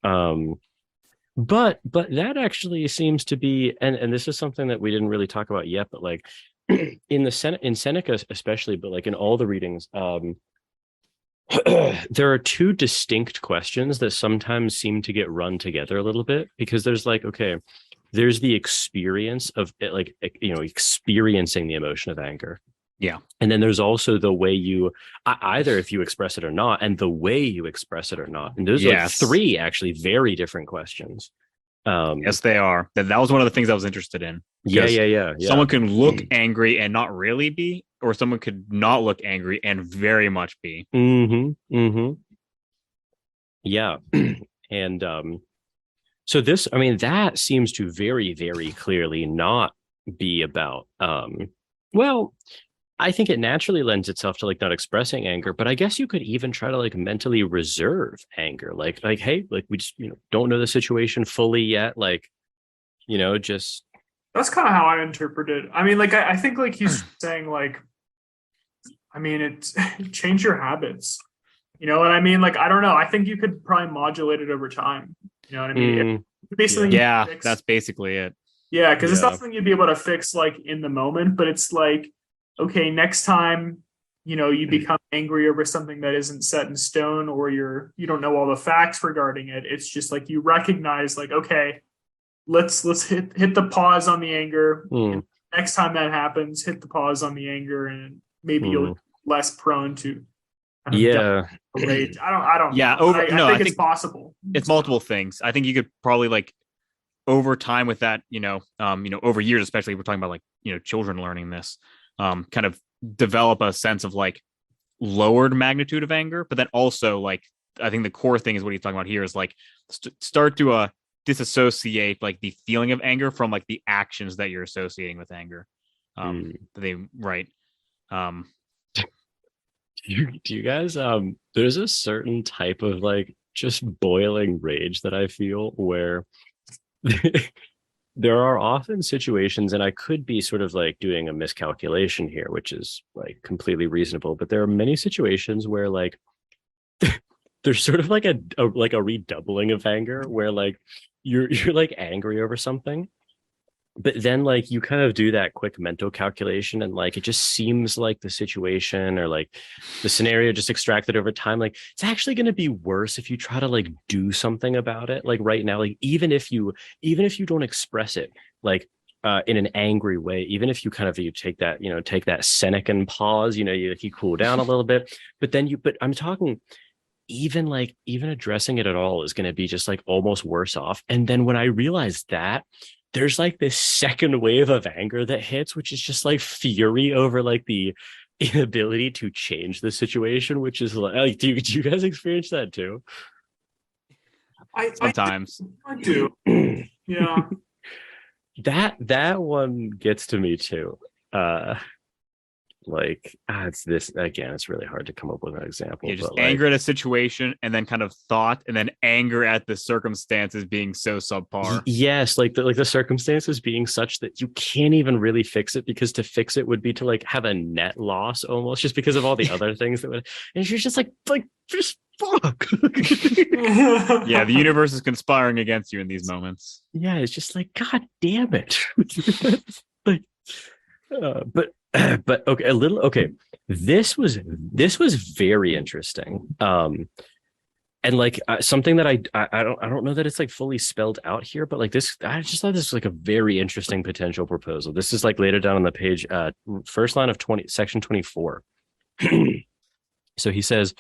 But that actually seems to be, and this is something that we didn't really talk about yet, but like, in Seneca especially, but like in all the readings, there are two distinct questions that sometimes seem to get run together a little bit, because there's like, okay, there's the experience of it, like, you know, experiencing the emotion of anger. Yeah. And then there's also the way you either if you express it or not, and the way you express it or not. And those are like three actually very different questions. Yes, they are. That was one of the things I was interested in. Yeah. Someone can look angry and not really be, or someone could not look angry and very much be. Yeah. And so this, I mean, that seems to very, very clearly not be about well, I think it naturally lends itself to like not expressing anger, but I guess you could even try to like mentally reserve anger. Like, hey, like we just, you know, don't know the situation fully yet. Like, you know, just. That's kind of how I interpret it. I mean, like, I think like he's saying like, I mean, it's change your habits, you know what I mean? Like, I don't know. I think you could probably modulate it over time. You know what I mean? Basically, that's basically it. Yeah. Cause it's not something you'd be able to fix like in the moment, but it's like, okay, next time, you know, you become angry over something that isn't set in stone, or you don't know all the facts regarding it. It's just like you recognize, like, okay, let's hit the pause on the anger. Next time that happens, hit the pause on the anger, and maybe you'll be less prone to rage. I don't know. I think it's possible. It's multiple things. I think you could probably like over time with that, you know, over years, especially if we're talking about like, you know, children learning this. Kind of develop a sense of like lowered magnitude of anger, but then also like I think the core thing is what he's talking about here is like start to disassociate like the feeling of anger from like the actions that you're associating with anger. They right. Do you guys there's a certain type of like just boiling rage that I feel where there are often situations, and I could be sort of like doing a miscalculation here, which is like completely reasonable, but there are many situations where like there's sort of like a redoubling of anger where like you're like angry over something, but then like you kind of do that quick mental calculation, and like it just seems like the situation or like the scenario just extracted over time, like it's actually going to be worse if you try to like do something about it like right now, like even if you don't express it like in an angry way, even if you kind of you take that Senecan pause, you know, you cool down a little bit, but I'm talking even addressing it at all is going to be just like almost worse off. And then when I realized that, there's like this second wave of anger that hits, which is just like fury over like the inability to change the situation, which is like, do you guys experience that too? Sometimes I do. Yeah. That one gets to me too. It's this again, it's really hard to come up with an example. Yeah, just anger at a situation, and then kind of thought, and then anger at the circumstances being so subpar. Yes, like the circumstances being such that you can't even really fix it, because to fix it would be to like have a net loss almost, just because of all the other things that would, and you're just like just fuck. Yeah, the universe is conspiring against you in these moments. Yeah, it's just like, God damn it. Like but okay, this was very interesting. and like something that I don't know that it's like fully spelled out here, but like this, I just thought this was like a very interesting potential proposal. This is like later down on the page, first line of 20, section 24. So he says,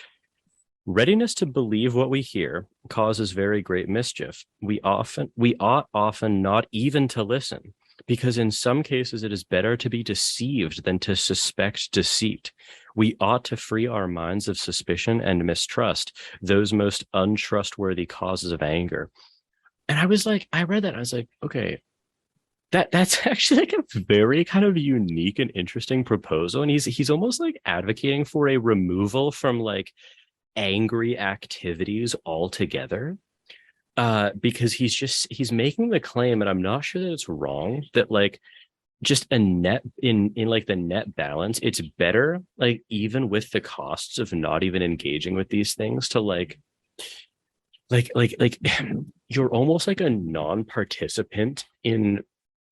readiness to believe what we hear causes very great mischief. We ought often not even to listen, because in some cases it is better to be deceived than to suspect deceit. We ought to free our minds of suspicion and mistrust, those most untrustworthy causes of anger. And I was like, I read that, and I was like, okay, that's actually like a very kind of unique and interesting proposal. And he's almost like advocating for a removal from like angry activities altogether, because he's making the claim, and I'm not sure that it's wrong, that like just a net in like the net balance, it's better, like even with the costs of not even engaging with these things, to like you're almost like a non-participant in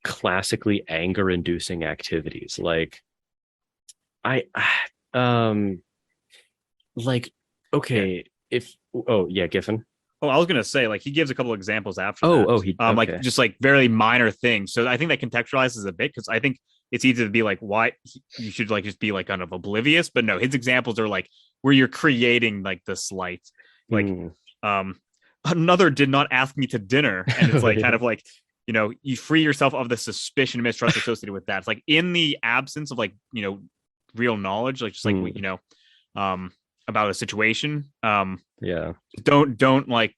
classically anger inducing activities. Like I like, okay, if oh yeah, Giffin. Oh, I was gonna say, like, he gives a couple examples after Oh, that. oh, he okay. Like just like very minor things. So I think that contextualizes a bit, because I think it's easy to be like, why you should like just be like kind of oblivious. But no, his examples are like where you're creating like the slight, like another did not ask me to dinner, and it's like Yeah. kind of like, you know, you free yourself of the suspicion and mistrust associated with that. It's like in the absence of like, you know, real knowledge, like just like you know, about a situation, yeah, don't like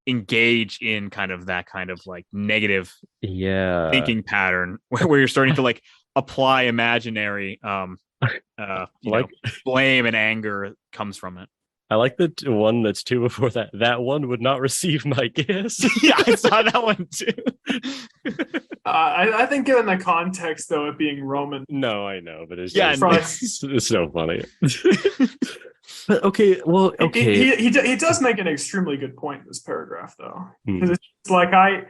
engage in kind of that kind of like negative thinking pattern where you're starting to like apply imaginary you know, blame and anger comes from it. I like the one that's two before that. That one would not receive my kiss. Yeah, I saw that one too. I think given the context, though, it being Roman. No, I know, but it's it's so funny. But okay, well, okay. He does make an extremely good point in this paragraph, though, because it's like I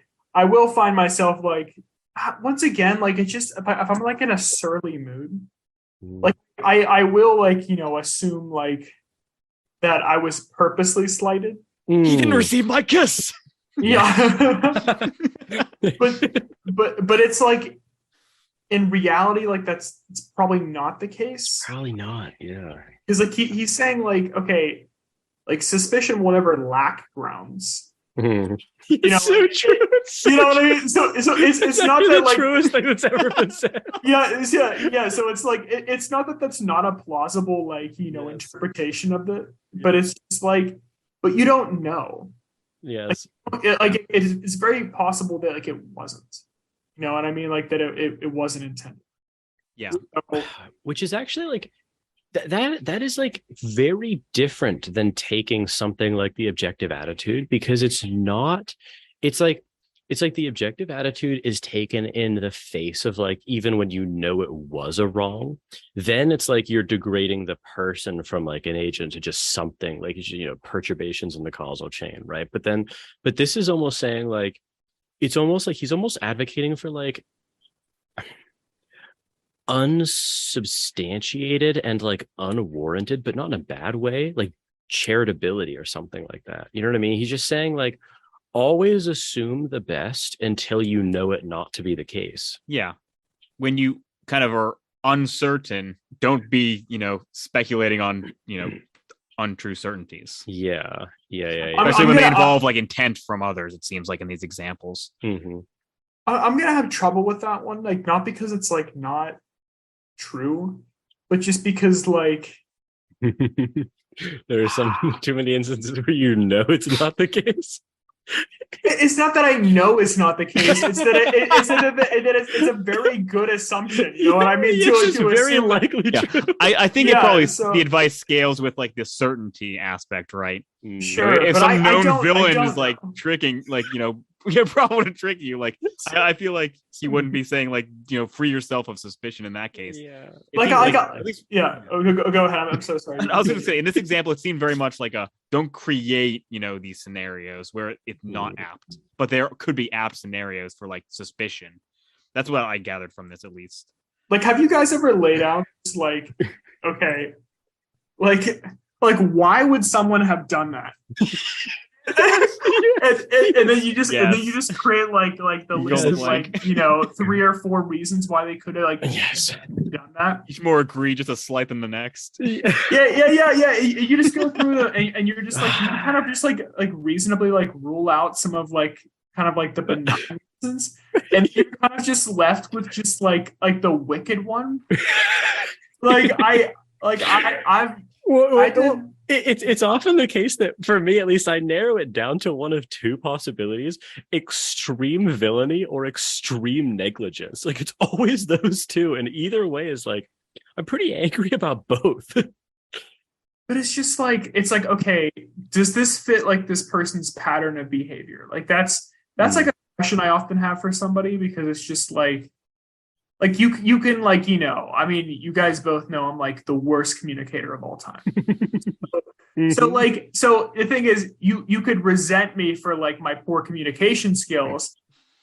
will find myself like, once again, like it's just if I'm like in a surly mood, like I will like, you know, assume like that I was purposely slighted. He didn't receive my kiss. Yeah. but it's like, in reality, like it's probably not the case. Probably not. Yeah. Because like he's saying like, okay, like suspicion will never lack grounds. You know, it's so true. You know what I mean? So it's not that like truest thing that's ever been said. Yeah. So it's like it's not that that's not a plausible like, you know, interpretation of the, but it's just like, but you don't know. Yes. Like it's very possible that like it wasn't. You know what I mean? Like that it wasn't intended. Yeah. So, which is actually like that is like very different than taking something like the objective attitude, because it's like the objective attitude is taken in the face of like, even when you know it was a wrong, then it's like you're degrading the person from like an agent to just something like, you know, perturbations in the causal chain, right? But this is almost saying like, it's almost like he's almost advocating for like unsubstantiated and like unwarranted, but not in a bad way, like charitability or something like that. You know what I mean? He's just saying like, always assume the best until you know it not to be the case. Yeah. When you kind of are uncertain, don't be, you know, speculating on, you know, untrue certainties. Yeah. Especially when they involve like intent from others, it seems like in these examples. I'm gonna have trouble with that one, like not because it's like not true, but just because like there are some too many instances where you know it's not the case. It's not that I know it's not the case. It's that it's a very good assumption. You know what I mean? It's very likely true. I think it probably the advice scales with like the certainty aspect, right? Sure. If some known villain is like tricking, like, you know, you're probably to trick you. Like, I feel like he wouldn't be saying like, you know, free yourself of suspicion in that case. Yeah. Go ahead. I'm so sorry. I was going to say in this example, it seemed very much like don't create, you know, these scenarios where it's not apt, but there could be apt scenarios for like suspicion. That's what I gathered from this, at least. Like, have you guys ever laid out like, okay, like like, why would someone have done that? and then you just create like the list of like 3 or 4 reasons why they could have like done that. Each more egregious a slight than the next. Yeah. You just go through and you're just like you kind of just like reasonably like rule out some of like kind of like the benign reasons, and you're kind of just left with just like the wicked one. It's often the case that for me, at least, I narrow it down to one of 2 possibilities: extreme villainy or extreme negligence. Like, it's always those 2, and either way is like, I'm pretty angry about both. But it's just like, it's like, okay, does this fit like this person's pattern of behavior? Like that's like a question I often have for somebody, because it's just like you can like, I mean, you guys both know I'm like the worst communicator of all time. So the thing is, you could resent me for like my poor communication skills,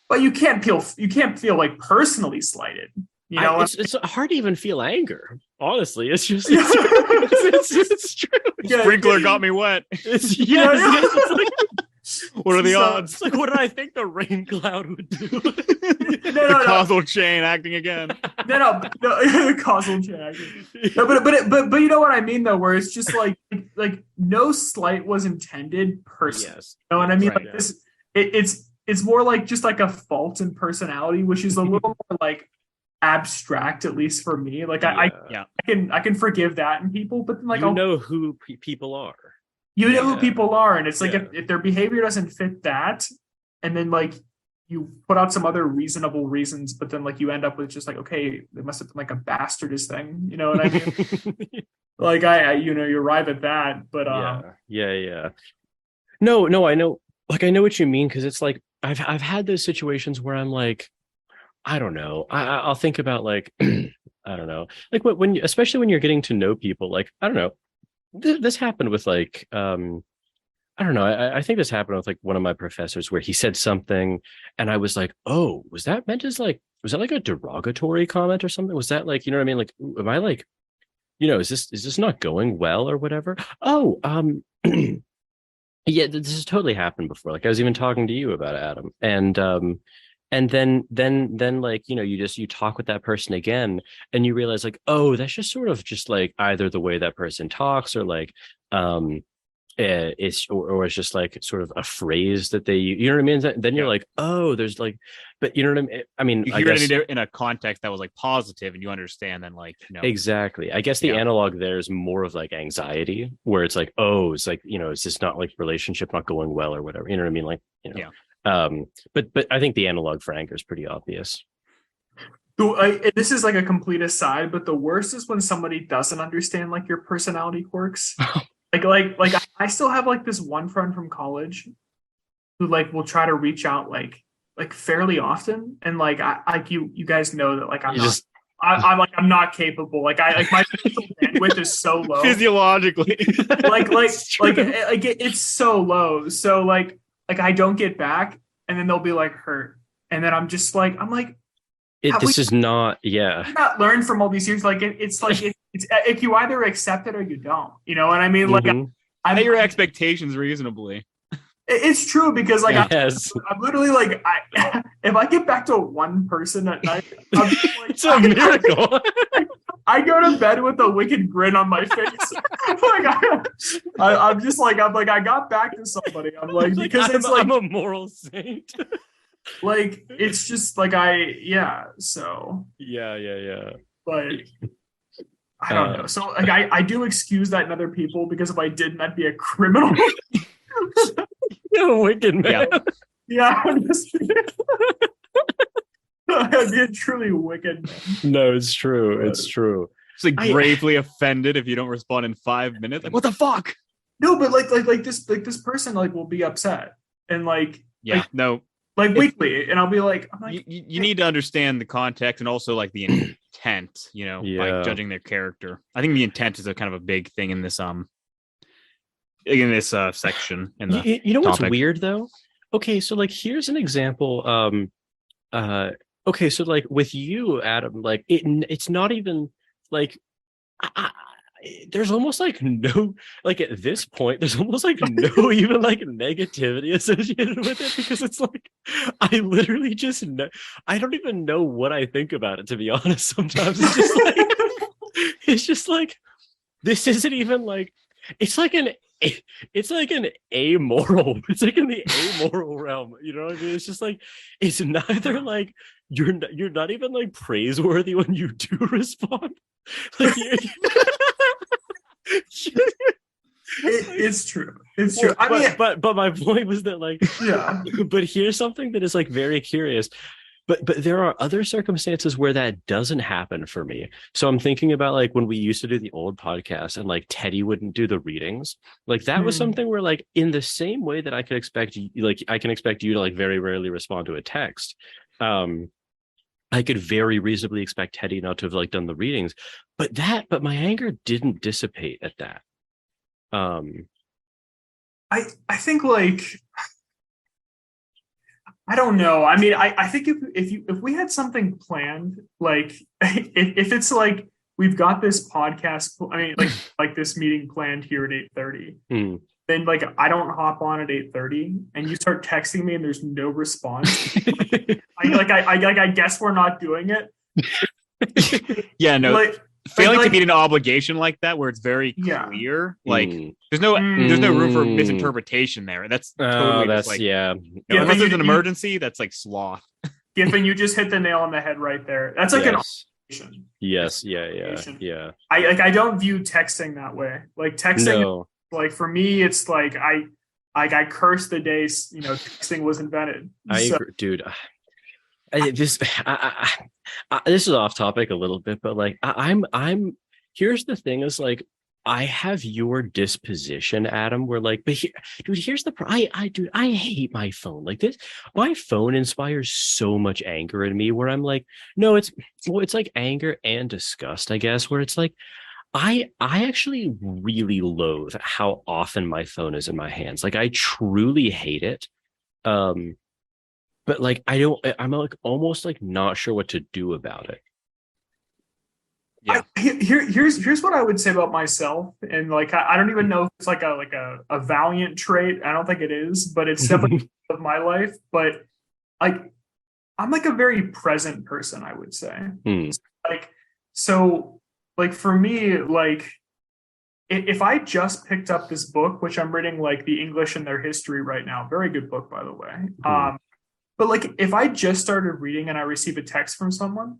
but you can't feel like personally slighted. It's hard to even feel anger. Honestly, it's just it's true. Sprinkler got me wet. It's like, what are the odds? It's like, what did I think the rain cloud would do? The causal chain acting again. No, the causal chain acting. No, but you know what I mean though, where it's just like no slight was intended personally. Yes. You know what I mean? Right, like this, it's more like just like a fault in personality, which is a little more like abstract, at least for me. Like I can forgive that in people, but then like who people are. You know who people are, and it's like if their behavior doesn't fit that, and then like you put out some other reasonable reasons, but then like you end up with just like, okay, they must have been like a bastardist thing, you know what I mean? Like you arrive at that, but yeah. No, I know, like I know what you mean, because it's like I've had those situations where I'm like, I don't know, I'll think about like I don't know, like especially when you're getting to know people, like I don't know. This happened with like I don't know, I think this happened with like one of my professors, where he said something and I was like, oh, was that meant as like, was that like a derogatory comment or something? Was that like, you know what I mean, like, am I like, is this not going well or whatever? Yeah, this has totally happened before. Like I was even talking to you about it, Adam, and then like, you talk with that person again, and you realize like, oh, that's just sort of just like either the way that person talks, or like it's just like sort of a phrase that they, you know what I mean? Then you're like, oh, there's like, but you know what I mean? I mean, you hear it in a context that was like positive, and you understand then like, exactly. I guess the analog there is more of like anxiety, where it's like, oh, it's like, is this not like relationship not going well or whatever? You know what I mean? Like, but I think the analog for anger is pretty obvious. This is like a complete aside, but the worst is when somebody doesn't understand like your personality quirks. like I still have like this one friend from college who like will try to reach out like fairly often, and like you guys know that like I'm not capable. Like my mental bandwidth is so low physiologically. It's so low. So like I don't get back, and then they'll be like hurt, and then I'm like this is not not learned from all these years. Like it's like it's if you either accept it or you don't. You know what I mean? Like I set your expectations reasonably. It's true, because like I'm literally like if I get back to one person at night, I'm just like, it's a miracle. I go to bed with a wicked grin on my face. I'm just like, I got back to somebody. I'm like, because it's like I'm a moral saint. Like it's just like so yeah. But I don't know. So like I do excuse that in other people, because if I didn't, I'd be a criminal. You're a wicked man. Yeah. I'd be a truly wicked man. No, it's true. It's true. It's like gravely offended if you don't respond in 5 minutes. Like, what the fuck? No, but like this person like will be upset, and like weekly, and I'll be like, you need to understand the context, and also like the intent, by judging their character. I think the intent is a kind of a big thing in this section. In the what's weird though? Okay, so like here's an example. Okay, so like with you, Adam, like it's not even like there's almost like no, like at this point, there's almost like no even like negativity associated with it, because it's like I literally just know, I don't even know what I think about it, to be honest. Sometimes it's just like this isn't even like, it's like an amoral, it's like in the amoral realm, you know what I mean? It's just like, it's neither like you're not even like praiseworthy when you do respond. Like it's true. It's true. I mean, but my point was that like, yeah. But here's something that is like very curious. But there are other circumstances where that doesn't happen for me. So I'm thinking about like when we used to do the old podcast and like Teddy wouldn't do the readings. Like that was something where like in the same way that I could expect you, like I can expect you to like very rarely respond to a text. I could very reasonably expect Teddy not to have like done the readings, but my anger didn't dissipate at that. I think like, I don't know. I mean, I think if we had something planned, like if it's like we've got this podcast, I mean, like this meeting planned here at 8:30, then like I don't hop on at 8:30, and you start texting me and there's no response. I guess we're not doing it. Yeah, no. Failing to meet an obligation like that, where it's very clear, like there's no room for misinterpretation there. That's totally just like, unless there's an emergency, that's like sloth. Giffin, you just hit the nail on the head right there. That's like an obligation. Yes, yeah. I don't view texting that way. Like texting, like for me, it's like I curse the day texting was invented. I agree, dude. This is off topic a little bit, but like I'm here's the thing is like I have your disposition, Adam, where like, but dude, here's the I hate my phone. Like this, my phone inspires so much anger in me where I'm like, no, it's like anger and disgust, I guess, where it's like I actually really loathe how often my phone is in my hands. Like I truly hate it. But like I'm like almost like not sure what to do about it. Yeah. Here's what I would say about myself, and like I don't even know if it's like a valiant trait. I don't think it is, but it's definitely of my life. But like I'm like a very present person, I would say. So like for me, like if I just picked up this book, which I'm reading, like The English and Their History right now, very good book, by the way. But like if I just started reading and I receive a text from someone,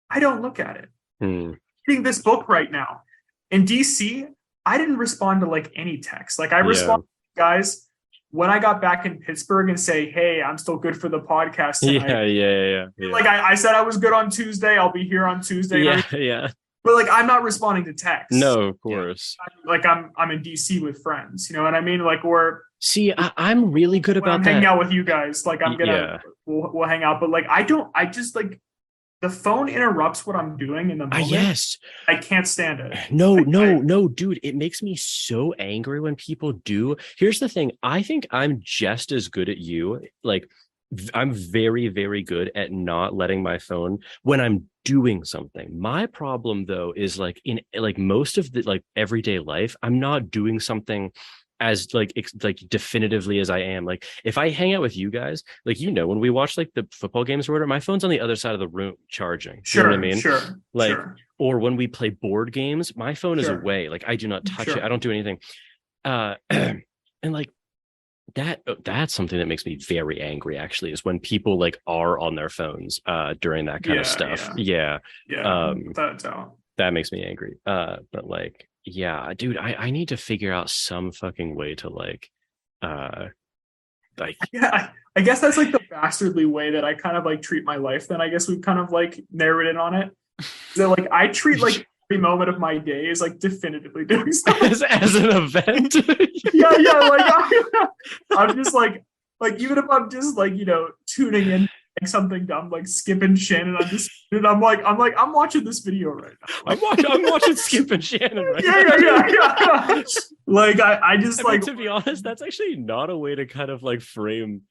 I don't look at it. Reading this book right now in DC, I didn't respond to like any text. Like I respond to guys when I got back in Pittsburgh and say, hey, I'm still good for the podcast tonight. Yeah. Like I said I was good on Tuesday. I'll be here on Tuesday. Yeah. But like I'm not responding to text. No, of course. Like I'm in DC with friends. You know what I mean? Like I'm really good about that. I'm hanging out with you guys. Like I'm gonna we'll hang out. But like I just like the phone interrupts what I'm doing in the moment. Yes. I can't stand it. No, dude. It makes me so angry when people do. Here's the thing. I think I'm just as good at you. Like I'm very, very good at not letting my phone when I'm doing something. My problem though is like in like most of the like everyday life, I'm not doing something as like definitively as I am. Like if I hang out with you guys, like when we watch like the football games or whatever, my phone's on the other side of the room charging. Sure, you know what I mean? Sure. Like or when we play board games, my phone is away. Like I do not touch it. I don't do anything. And like that's something that makes me very angry actually, is when people like are on their phones during that kind of stuff. That makes me angry. But like dude, I need to figure out some fucking way to like I guess that's like the bastardly way that I kind of like treat my life. Then I guess we've kind of like narrowed in on it. So like I treat like every moment of my day is like definitively doing stuff as an event. Like I'm just like even if I'm just like tuning in like something dumb like Skip and Shannon, I'm watching this video right now. I'm watching Skip and Shannon right now. Like I mean, to be honest, that's actually not a way to kind of like frame.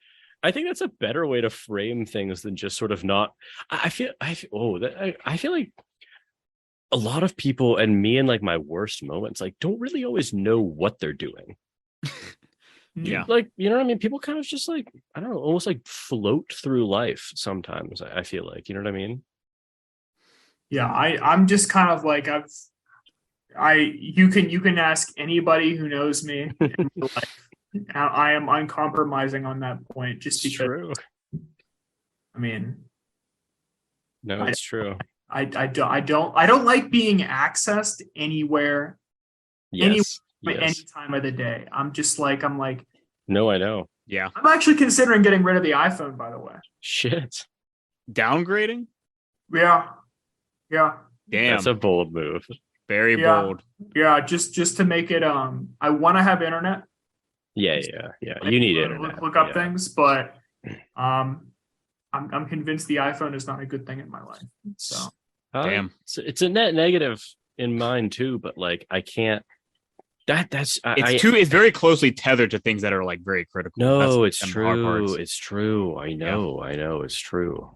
I think that's a better way to frame things than just sort of not. I feel like a lot of people, and me in like my worst moments, like don't really always know what they're doing. Yeah. Like, you know what I mean? People kind of just like, I don't know, almost like float through life sometimes, I feel like, you know what I mean? Yeah, I'm just kind of like you can ask anybody who knows me in real life. I am uncompromising on that point just It's because true. I mean No, it's true. I don't like being accessed anywhere any Yes. any Yes. time of the day. I'm like No, I know. Yeah. I'm actually considering getting rid of the iPhone, by the way. Shit. Downgrading? Yeah. Yeah. Damn. That's a bold move. Very Yeah. bold. Yeah, just to make it I want to have internet. Yeah. You need internet. Look up Yeah. things, but I'm convinced the iPhone is not a good thing in my life. So Damn. It's a net negative in mine too, but like I can't. It's very closely tethered to things that are like very critical. No, That's it's the hard true. parts. It's true. I know. It's true.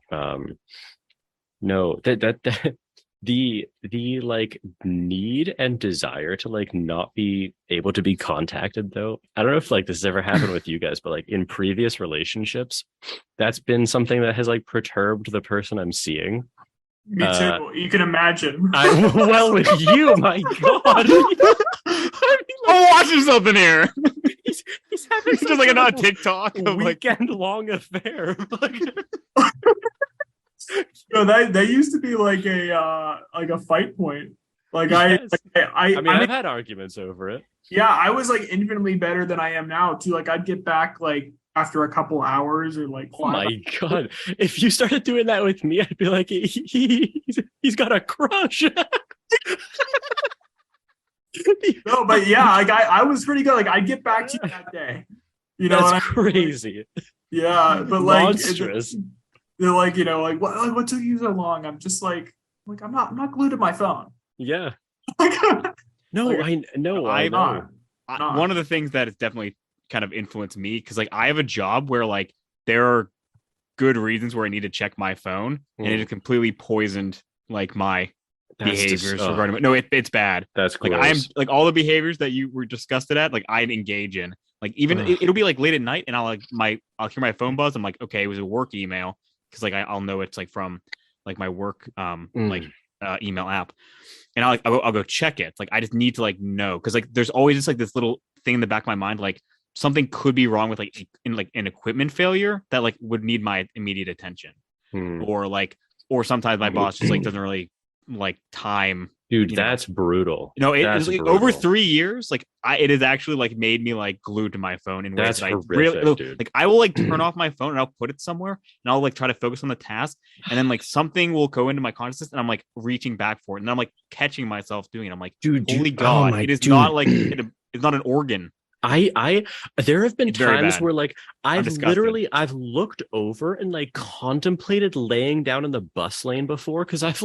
No, that the like need and desire to like not be able to be contacted though. I don't know if like this has ever happened with you guys, but like in previous relationships, that's been something that has like perturbed the person I'm seeing. me too. You can imagine. Well, with you, my God. Oh, watching something here. He's having It's just like a TikTok of like weekend long affair. No, that used to be like a fight point. Like Yes. I mean, I've had arguments over it. yeah, I was like infinitely better than I am now too. Like I'd get back like after a couple hours or like Oh my God. If you started doing that with me, I'd be like, he's got a crush. No, but yeah, like I was pretty good. Like I'd get back to you that day. You know, That's crazy. Yeah, but like monstrous. They're like, you know, like what took you so long? I'm just like I'm not glued to my phone. Yeah. Like, No, like, I know. I not. know. One of the things that has definitely kind of influenced me, because like I have a job where like there are good reasons where I need to check my phone, and it has completely poisoned like my behaviors regarding no, it's bad. That's like gross. I'm like all the behaviors that you were disgusted at, like I'd engage in. Like even it'll be like late at night, and I'll hear my phone buzz. I'm like, okay, it was a work email, because like I'll know it's like from like my work email app, and I'll go check it. It's like I just need to like know, because like there's always just like this little thing in the back of my mind, like something could be wrong with like in like an equipment failure that like would need my immediate attention, or sometimes my boss just like doesn't really like time. Dude, that's brutal. No, it's like over 3 years. Like it has actually like made me like glued to my phone in ways that I really, dude. Like I will like turn off my phone and I'll put it somewhere and I'll like try to focus on the task, and then like something will go into my consciousness and I'm like reaching back for it, and I'm like catching myself doing it. I'm like, dude, holy God, it is not like it's not an organ. There have been it's times where like I've looked over and like contemplated laying down in the bus lane before, because I've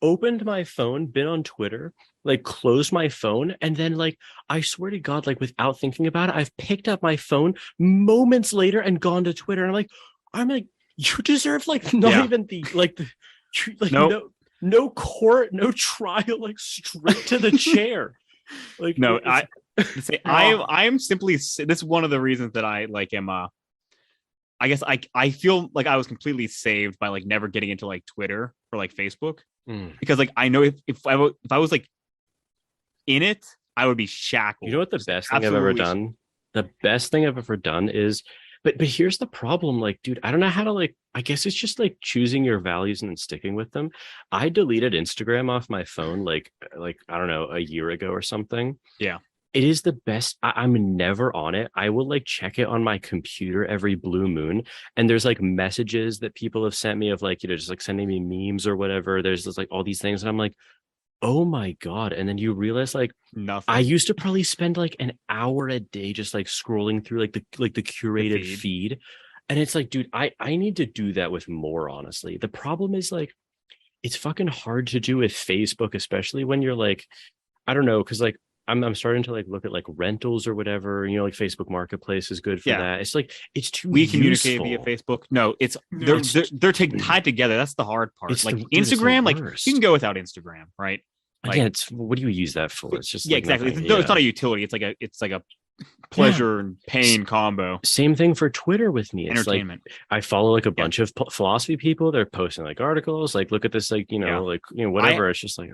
opened my phone, been on Twitter, like closed my phone, and then like I swear to God, like without thinking about it, I've picked up my phone moments later and gone to Twitter, and I'm like you deserve like not even the like no court, no trial, like straight to the chair. Like no, I'm simply, this is one of the reasons that I like am I guess I feel like I was completely saved by like never getting into like Twitter or like Facebook, because like I know if I was like in it, I would be shackled. You know what the best thing I've ever done? The best thing I've ever done is, but here's the problem, like, dude, I don't know how to like, I guess it's just like choosing your values and then sticking with them. I deleted Instagram off my phone like I don't know, a year ago or something. Yeah. It is the best. I'm never on it. I will like check it on my computer every blue moon. And there's like messages that people have sent me of like, you know, just like sending me memes or whatever. There's just like all these things. And I'm like, oh my God. And then you realize like nothing. I used to probably spend like an hour a day just like scrolling through like the curated feed. And it's like, dude, I need to do that with more, honestly. The problem is like, it's fucking hard to do with Facebook, especially when you're like, I don't know, because like I'm starting to like look at like rentals or whatever. You know, like Facebook Marketplace is good for that. It's like it's too. We communicate via Facebook. No, they're tied together. That's the hard part. Like Instagram, like you can go without Instagram, right? Like, yeah, it's what do you use that for? It's just exactly. It's not a utility. It's like a pleasure and pain combo. Same thing for Twitter with me. It's entertainment. Like I follow like a bunch of philosophy people. They're posting like articles, like look at this, like whatever. It's just like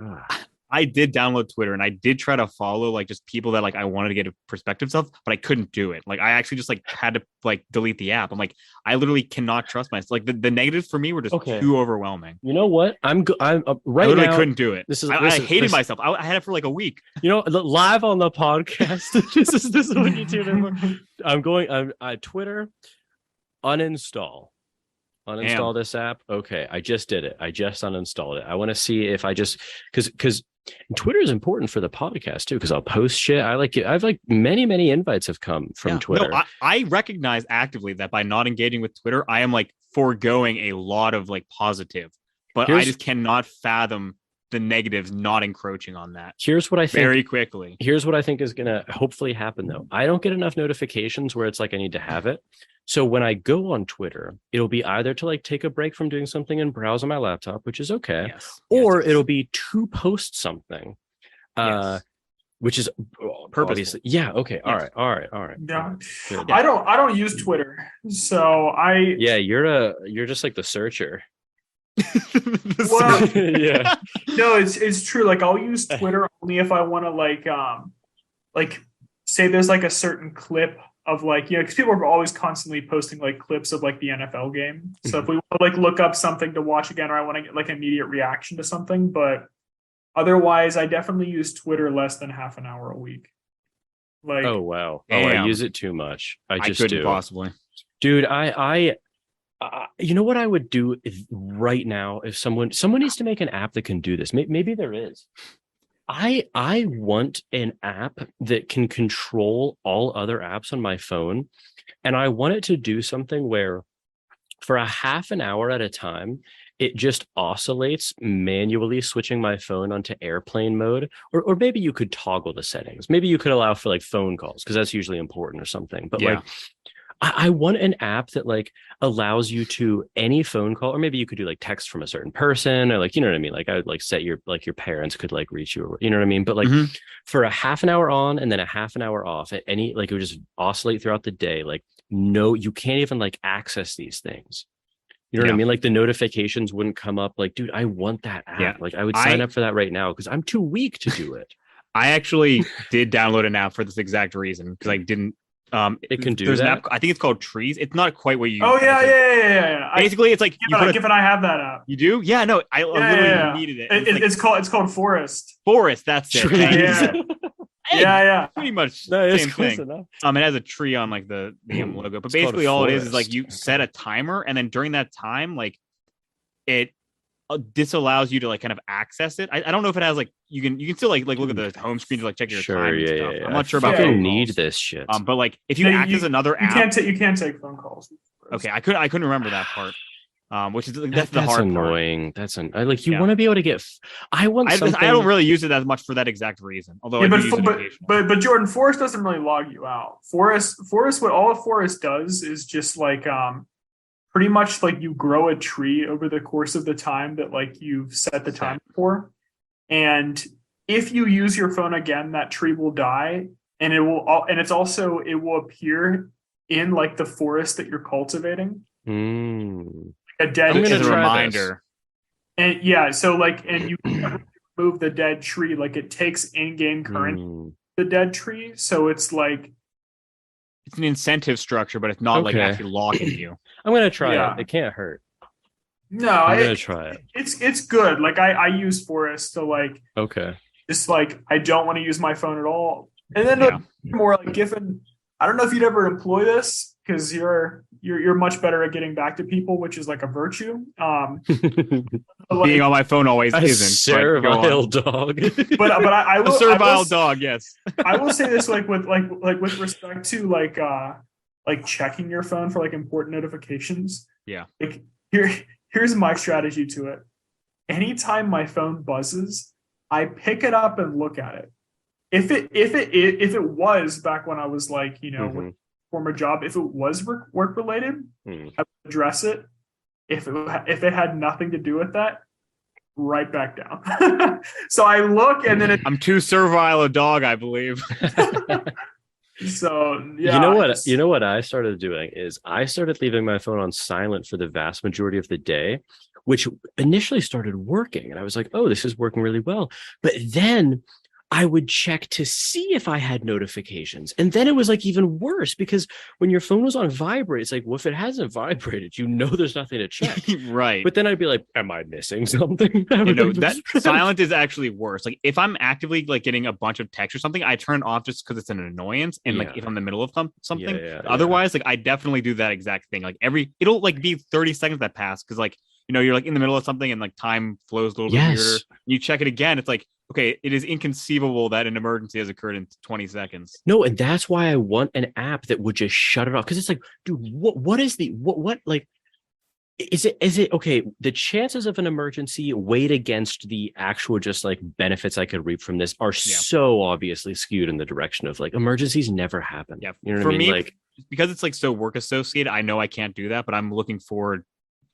I did download Twitter and I did try to follow like just people that like I wanted to get a perspective of, but I couldn't do it. Like I actually just like had to like delete the app. I'm like, I literally cannot trust myself. Like the negatives for me were just too overwhelming. You know what? I'm right I literally now. Couldn't do it. I hated myself. I had it for like a week. You know, live on the podcast. this is what you do. I'm going. I'm Twitter. Uninstall this app. Okay, I just did it. I just uninstalled it. I want to see if I just because Twitter is important for the podcast too, because I'll post shit. I like it. I've like many invites have come from Twitter. No, I recognize actively that by not engaging with Twitter, I am like foregoing a lot of like positive, but I just cannot fathom the negatives not encroaching on that. Here's what I think very quickly. Here's what I think is going to hopefully happen though. I don't get enough notifications where it's like I need to have it. So when I go on Twitter, it'll be either to like take a break from doing something and browse on my laptop, which is okay, or it'll be to post something, which is purposely. Yeah. Okay. Yes. All right. Yeah. I don't use Twitter, so you're just like the searcher. Well, yeah. No, it's true. Like I'll use Twitter only if I want to like say there's like a certain clip of like, you know, because people are always constantly posting like clips of like the NFL game. So if we want to like look up something to watch again, or I want to get like an immediate reaction to something, but otherwise I definitely use Twitter less than half an hour a week. Like, oh wow, I use it too much. I couldn't do. Possibly, dude. I you know what I would do right now if someone needs to make an app that can do this. Maybe there is. I want an app that can control all other apps on my phone. And I want it to do something where for a half an hour at a time, it just oscillates manually switching my phone onto airplane mode. Or maybe you could toggle the settings. Maybe you could allow for like phone calls because that's usually important or something. But like I want an app that like allows you to any phone call, or maybe you could do like text from a certain person, or like, you know what I mean? Like I would like set your parents could like reach you, or, you know what I mean? But like for a half an hour on and then a half an hour off at any, like it would just oscillate throughout the day. Like, no, you can't even like access these things. You know what I mean? Like the notifications wouldn't come up. Like, dude, I want that app. Yeah. Like I would sign up for that right now because I'm too weak to do it. I actually did download an app for this exact reason because I didn't. It can do there's that. An app, I think it's called Trees. It's not quite what you. Oh yeah. Basically, it's like Giffin, I have that app. You do? Yeah. No, I literally needed it. It's called Forest. Forest. That's it. Yeah. Pretty much same thing. Enough. It has a tree on like the logo, but basically all it is like you set a timer, and then during that time, like it disallows you to like kind of access it. I don't know if it has like you can still like look at the home screen to like check your time and stuff. I'm not sure about phone need calls. This shit. But like if you access another app, you can't take phone calls. Okay, I couldn't remember that part. Which is that's the hard annoying. Part. That's like you want to be able to get. I don't really use it as much for that exact reason. Although but Jordan, Forest doesn't really log you out. Forest what all of Forest does is just like pretty much like you grow a tree over the course of the time that like you've set the time for. And if you use your phone again, that tree will die. And it will appear in like the forest that you're cultivating. Like a dead as a reminder. This. And so like, and you remove the dead tree, like it takes in-game current the dead tree. So it's like it's an incentive structure, but it's not like actually locking you. I'm gonna try it. It can't hurt. No, I'm gonna try it. It's good. Like I use Forest to like just like I don't want to use my phone at all. And then more like Giffin. I don't know if you'd ever employ this because you're much better at getting back to people, which is like a virtue. Being on my phone always isn't. Servile dog. But I will. A servile dog, yes. I will say this like with respect to like checking your phone for like important notifications. Yeah. Like here's my strategy to it. Anytime my phone buzzes, I pick it up and look at it. if it was back when I was like, you know, with former job, if it was work related, I would address it. If it had nothing to do with that, right back down. So I look, and then I'm too servile a dog, I believe. So yeah, you know what I started doing is I started leaving my phone on silent for the vast majority of the day, which initially started working, and I was like, oh, this is working really well. But then I would check to see if I had notifications. And then it was like even worse, because when your phone was on vibrate, it's like, well, if it hasn't vibrated, you know there's nothing to check. Right. But then I'd be like, am I missing something? That silent is actually worse. Like if I'm actively like getting a bunch of text or something, I turn it off just because it's an annoyance. And like if I'm in the middle of something, otherwise, like I definitely do that exact thing. Like it'll like be 30 seconds that pass because like, you know, you're like in the middle of something and like time flows a little bit weirder. You check it again. It's like, okay, it is inconceivable that an emergency has occurred in 20 seconds. No, and that's why I want an app that would just shut it off. Because it's like, dude, what is the what like is it okay? The chances of an emergency weighed against the actual just like benefits I could reap from this are so obviously skewed in the direction of like emergencies never happen. Yeah, you know what for I mean? Me, like because it's like so work associated, I know I can't do that, but I'm looking forward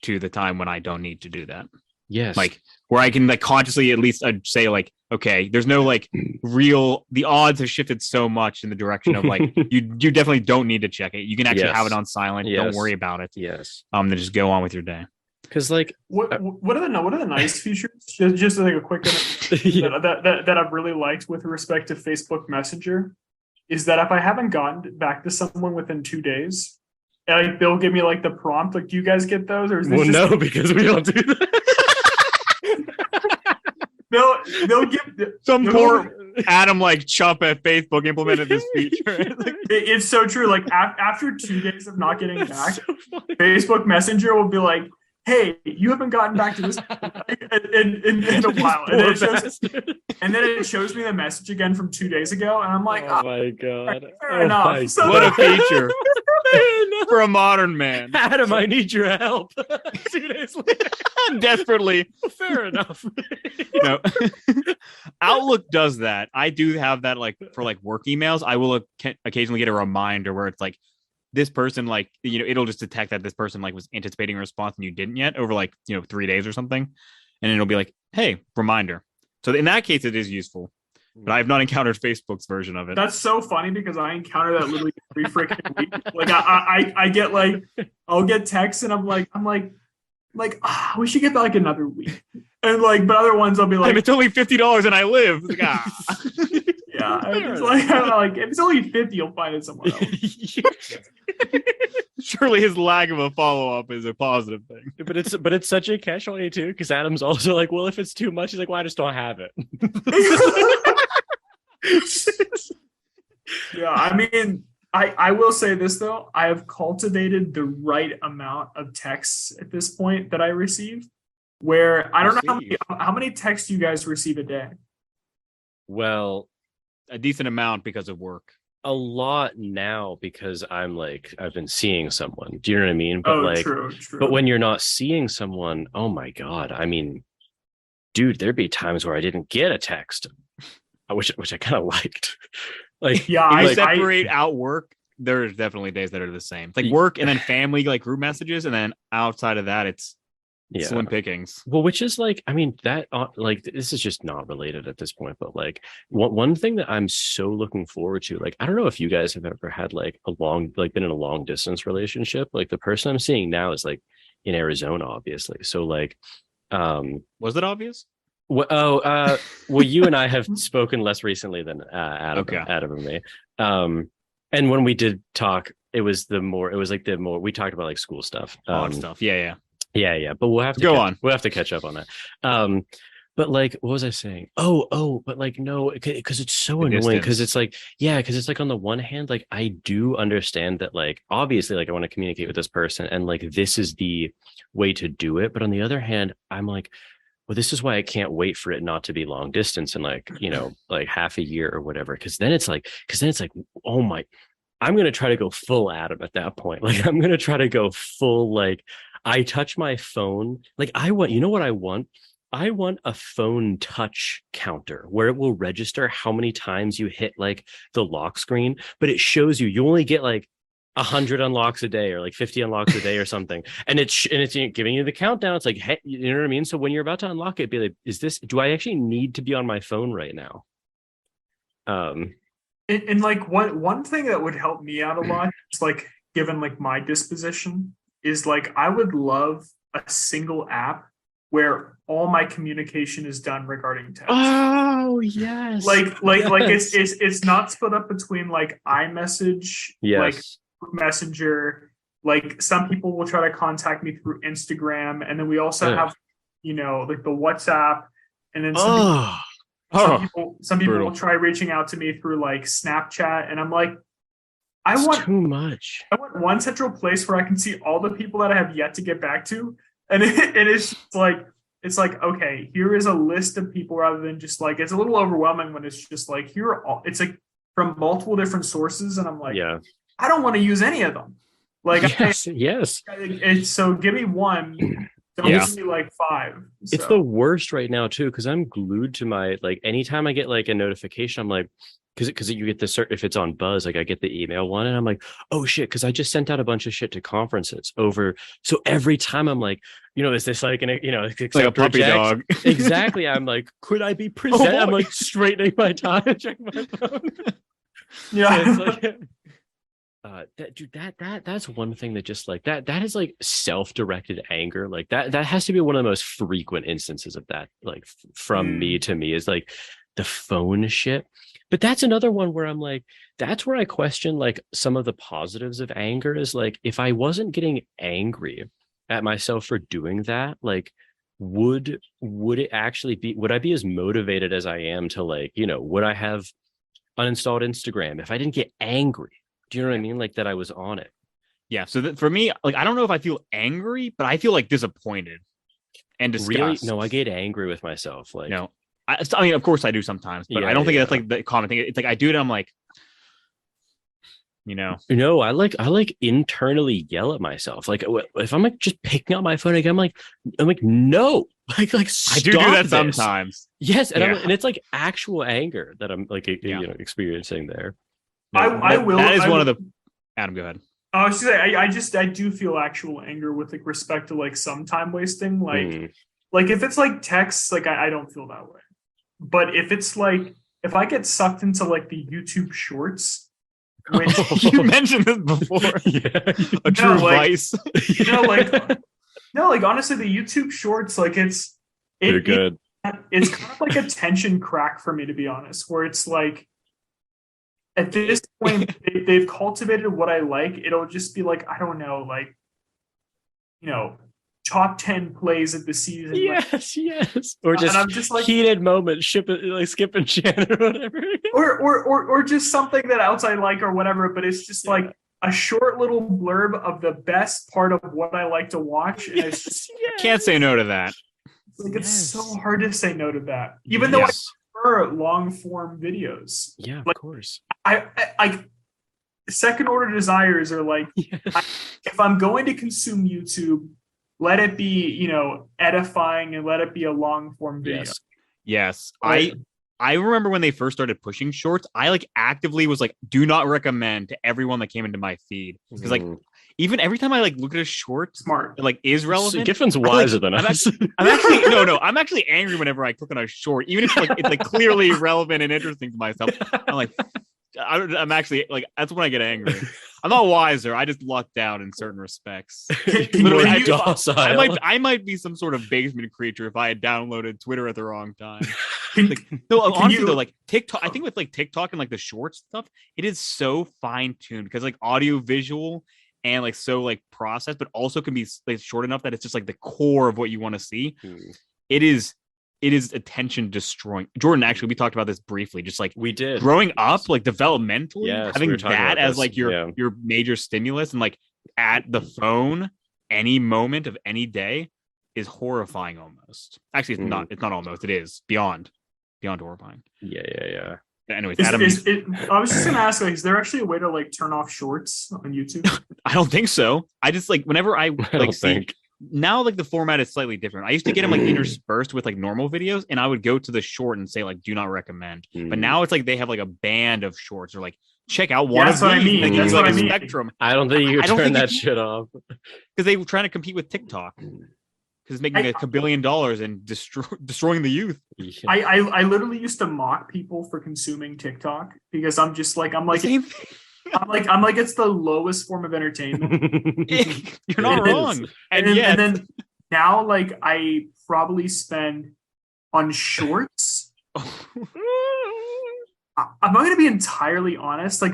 to the time when I don't need to do that. Yes. Like where I can like consciously at least say like, okay, there's no like the odds have shifted so much in the direction of like, you definitely don't need to check it. You can actually have it on silent. Don't worry about it. Yes. Then just go on with your day. Cause like, what are the nice features? Just like a quick that I've really liked with respect to Facebook Messenger is that if I haven't gotten back to someone within 2 days, like they'll give me like the prompt, like, do you guys get those? Or is this no, because we don't do that. They'll give some poor Adam like Chump at Facebook implemented this feature. It's so true. Like after 2 days of not getting back, Facebook Messenger will be like, hey, you haven't gotten back to this in a while. And then it shows me the message again from 2 days ago. And I'm like, oh my God. Fair enough. So what a feature. For a modern man. Adam, I need your help. 2 days later. Desperately. Fair enough. No. Outlook does that. I do have that like for like work emails. I will occasionally get a reminder where it's like, this person, like, you know, it'll just detect that this person like was anticipating a response and you didn't yet over like, you know, 3 days or something. And it'll be like, hey, reminder. So in that case, it is useful. But I have not encountered Facebook's version of it. That's so funny because I encounter that literally every freaking week. Like I get like, I'll get texts and I'm like, we should get that like another week. And like, but other ones I'll be like, it's only $50 and I live. Like, yeah, it's like if it's only 50, you'll find it somewhere else. Surely his lack of a follow-up is a positive thing. But it's such a catch-22 because Adam's also like, well, if it's too much, he's like, well, I just don't have it. Yeah, I mean, I will say this though, I have cultivated the right amount of texts at this point that I receive. Where I don't know how many texts you guys receive a day. Well, a decent amount because of work. A lot now because I'm like, I've been seeing someone. Do you know what I mean? But true. But when you're not seeing someone, oh my God. I mean, dude, there'd be times where I didn't get a text. Which I kind of liked. Like, yeah, I separate out work. There's definitely days that are the same. It's like work and then family, like group messages, and then outside of that, it's slim pickings. Well, which is like, I mean, that like this is just not related at this point, but like one thing that I'm so looking forward to, like, I don't know if you guys have ever had like been in a long distance relationship. Like the person I'm seeing now is like in Arizona, obviously. So like, was it obvious? Well, you and I have spoken less recently than Adam and me. And when we did talk, we talked about like school stuff. Stuff. Yeah. But we'll have to We'll have to catch up on that. But like, what was I saying? But like, no, because it's so annoying. Because it's like, because it's like on the one hand, like I do understand that, like, obviously, like I want to communicate with this person, and like this is the way to do it. But on the other hand, I'm like, well, this is why I can't wait for it not to be long distance and like, you know, like half a year or whatever. Because then it's like, oh my, I'm gonna try to go full Adam at that point. Like I'm gonna try to go full like. I touch my phone. Like I want, you know what I want? I want a phone touch counter where it will register how many times you hit like the lock screen, but it shows you only get like 100 unlocks a day or like 50 unlocks a day or something, and it's giving you the countdown. It's like, hey, you know what I mean? So when you're about to unlock it, be like, do I actually need to be on my phone right now? And like one thing that would help me out a lot is like, given like my disposition, is like I would love a single app where all my communication is done regarding text. Oh yes. Like it's not split up between like iMessage, like Messenger. Like some people will try to contact me through Instagram, and then we also have, like the WhatsApp, and then some people will try reaching out to me through like Snapchat, and I'm like, I want too much. I want one central place where I can see all the people that I have yet to get back to, and it's just like, it's like, okay, here is a list of people, rather than just like, it's a little overwhelming when it's just like, here are all, it's like from multiple different sources, and I'm like, I don't want to use any of them. Like, yes. So give me one. Don't give me like 5. So. It's the worst right now too, because I'm glued to my, like, anytime I get like a notification, I'm like, because you get the if it's on Buzz, like I get the email one, and I'm like, oh shit, because I just sent out a bunch of shit to conferences over. So every time I'm like, is this like it's like a puppy dog? Exactly. I'm like, could I be present? I'm like straightening my tie and checking my phone. Yeah. So it's like, that's one thing that just like that is like self-directed anger. Like that has to be one of the most frequent instances of that, like from me to me, is like the phone shit. But that's another one where I'm like, that's where I question like some of the positives of anger, is like, if I wasn't getting angry at myself for doing that, like would it actually be, would I be as motivated as I am to like, would I have uninstalled Instagram if I didn't get angry? Do you know what I mean? Like that I was on it. Yeah. So for me, like, I don't know if I feel angry, but I feel like disappointed and disgust. Really? No, I get angry with myself. Like, no, I mean, of course I do sometimes, but I don't think that's like the common thing. It's like I do it, I'm like, No, I like internally yell at myself. Like if I'm like just picking up my phone again, I'm like, no, like I do that sometimes. Yes, and it's like actual anger that I'm like experiencing there. I will. That is one of the. Adam, go ahead. I was just saying, I do feel actual anger with like respect to like some time wasting. Like if it's like text, like I don't feel that way. But if it's like, if I get sucked into like the YouTube Shorts, which you mentioned this before, a true vice. Like honestly, the YouTube Shorts, like they're good. It's kind of like a tension crack for me, to be honest, where it's like, at this point, they've cultivated what I like. It'll just be like, I don't know, like, top 10 plays of the season. Yes. Or just, I'm just like heated moment, skipping Shannon or whatever. or just something that else I like or whatever, but it's just like a short little blurb of the best part of what I like to watch. And it's just, can't say no to that. Like it's so hard to say no to that. Even though I prefer long form videos. Yeah, of course. I second order desires are like, if I'm going to consume YouTube, let it be, edifying, and let it be a long form video. Yes. I remember when they first started pushing shorts, I like actively was like, do not recommend to everyone that came into my feed. Because like, even every time I like look at a short, smart, like is relevant. Giffin's wiser than us. I'm actually angry whenever I click on a short, even if it's like clearly relevant and interesting to myself. I'm like, I'm actually like, that's when I get angry. I'm not wiser. I just lucked out in certain respects. Literally, I might be some sort of basement creature if I had downloaded Twitter at the wrong time. Honestly, though, like TikTok, I think with like TikTok and like the short stuff, it is so fine tuned because like audio visual and like so like processed, but also can be like short enough that it's just like the core of what you want to see. It is attention destroying. Jordan, actually, we talked about this briefly. Just like we did growing up, like developmentally, having that as like your major stimulus, and like at the phone any moment of any day is horrifying. Almost, actually, it's not. It's not almost. It is beyond horrifying. Yeah. Anyways, Adam, I was just gonna ask, like, is there actually a way to like turn off shorts on YouTube? I don't think so. I just like whenever I like see. now like the format is slightly different. I used to get them like interspersed with like normal videos, and I would go to the short and say like do not recommend. But now it's like they have like a band of shorts, or like check out one of these. That's what I mean. They give That's you like what a I mean. spectrum. I don't think you I can don't turn think you that can. shit off. Because they were trying to compete with TikTok. Because it's making $1 billion and destroying the youth. Yeah. I literally used to mock people for consuming TikTok because I'm like Same thing. I'm like it's the lowest form of entertainment. You're not It wrong. is. And and yet, then now like I probably spend on shorts. I'm not going to be entirely honest. Like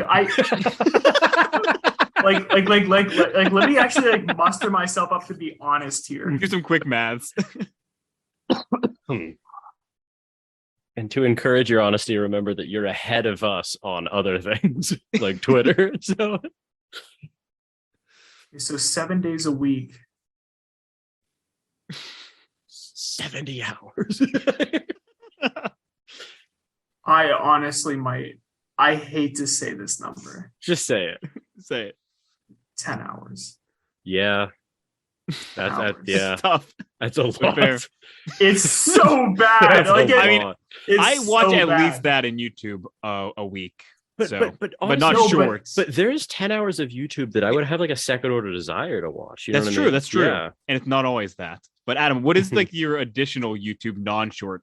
like let me actually like muster myself up to be honest here. do some quick maths. And to encourage your honesty, remember that you're ahead of us on other things like Twitter. So 7 days a week. 70 hours. I honestly might. I hate to say this number. Just say it. Say it. 10 hours. Yeah. That's yeah. It's tough. That's a Fair. lot. It's so bad. That's Like a I mean, lot. I watch so at bad. least that in YouTube a week. But But honestly, not No, shorts. But there's 10 hours of YouTube that I would have like a second order desire to watch. You know That's what I true. mean? That's true. Yeah. And it's not always that. But Adam, what is like your additional YouTube non-short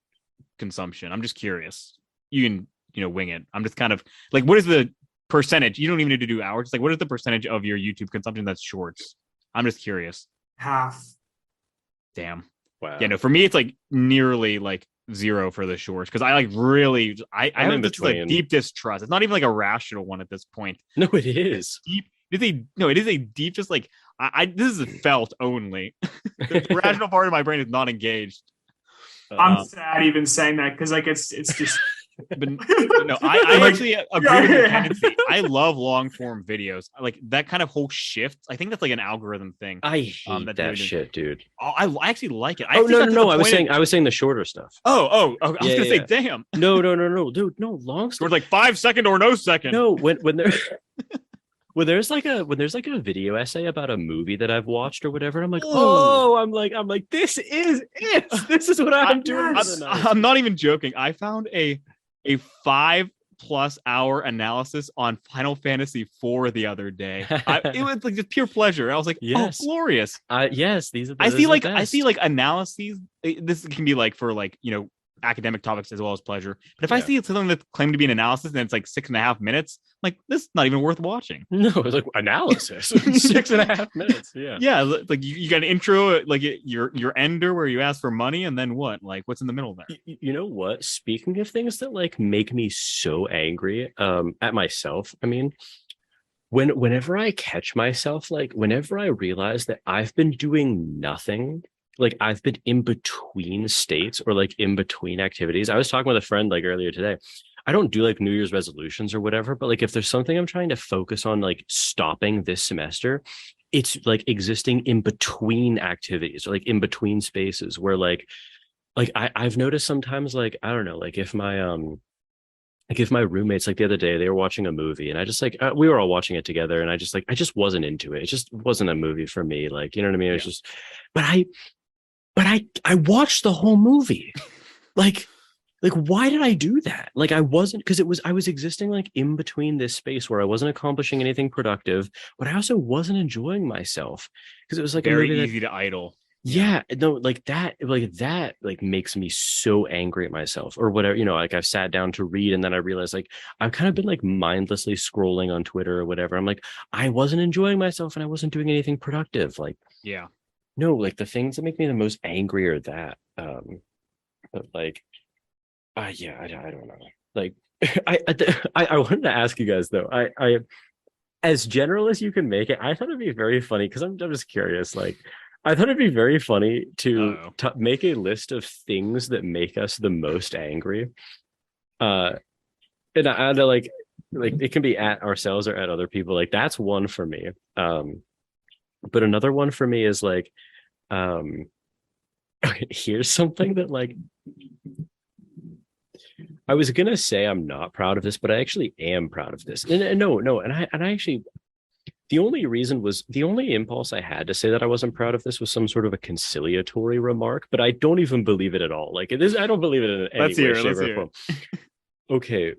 consumption? I'm just curious. You can, wing it. I'm just kind of like, what is the percentage? You don't even need to do hours. Like, what is the percentage of your YouTube consumption that's shorts? I'm just curious. Half. Damn. Wow. Yeah, no, for me, it's like nearly like 0 for the shorts because I like really, I I'm have in this between. like deep distrust. It's not even like a rational one at this point. No, it is. Deep. It is a deep, just like this is felt only. The rational part of my brain is not engaged. I'm sad even saying that because like it's just. But no, I Like, actually agree with your yeah. tendency. I love long form videos. Like that kind of whole shift. I think that's like an algorithm thing. I hate that that dude is- shit, dude. I actually like it. Oh no! I was saying the shorter stuff. I was gonna say, Yeah. damn. No, dude. No, long It stuff. was like 5 second or no second. No, when there when there's like a video essay about a movie that I've watched or whatever, I'm like, Ooh. I'm like, this is it. This is what I'm doing. for the night. I'm not even joking. I found a 5+ hour analysis on Final Fantasy IV the other day. It was like just pure pleasure. I was like, Yes. oh, glorious. Yes, these are. I see the like analyses. This can be like for like academic topics as well as pleasure. But if I see something that's claimed to be an analysis and it's like 6.5 minutes, I'm like this is not even worth watching. No, it's like analysis. 6.5 minutes. Yeah. Yeah, like you got an intro, like your ender where you ask for money, and then what? Like what's in the middle there? You know what? Speaking of things that like make me so angry at myself, I mean, whenever I catch myself, like whenever I realize that I've been doing nothing, like I've been in between states or like in between activities. I was talking with a friend like earlier today. I don't do like New Year's resolutions or whatever, but like if there's something I'm trying to focus on, like stopping this semester, it's like existing in between activities or like in between spaces where like I've noticed sometimes, like, I don't know, like if my roommates, like the other day, they were watching a movie and I just like, we were all watching it together and I just wasn't into it. It just wasn't a movie for me. Like, you know what I mean? It was just, but I watched the whole movie. Like why did I do that? Like I wasn't, because I was existing like in between this space where I wasn't accomplishing anything productive, but I also wasn't enjoying myself because it was like Very a movie easy to idle. Yeah, no, like that makes me so angry at myself or whatever, like I've sat down to read and then I realized like I've kind of been like mindlessly scrolling on Twitter or whatever. I'm like, I wasn't enjoying myself and I wasn't doing anything productive. Like, yeah. No, like the things that make me the most angry are that. But like, yeah, I don't know. Like, I wanted to ask you guys though. I as general as you can make it, I thought it'd be very funny because I'm just curious. Like, I thought it'd be very funny to make a list of things that make us the most angry. And I like it can be at ourselves or at other people. Like that's one for me. But another one for me is like, here's something that like, I was gonna say I'm not proud of this, but I actually am proud of this. And no, and I actually, The only impulse I had to say that I wasn't proud of this was some sort of a conciliatory remark, but I don't even believe it at all. Like it is, I don't believe it in any way, shape, or form. Okay,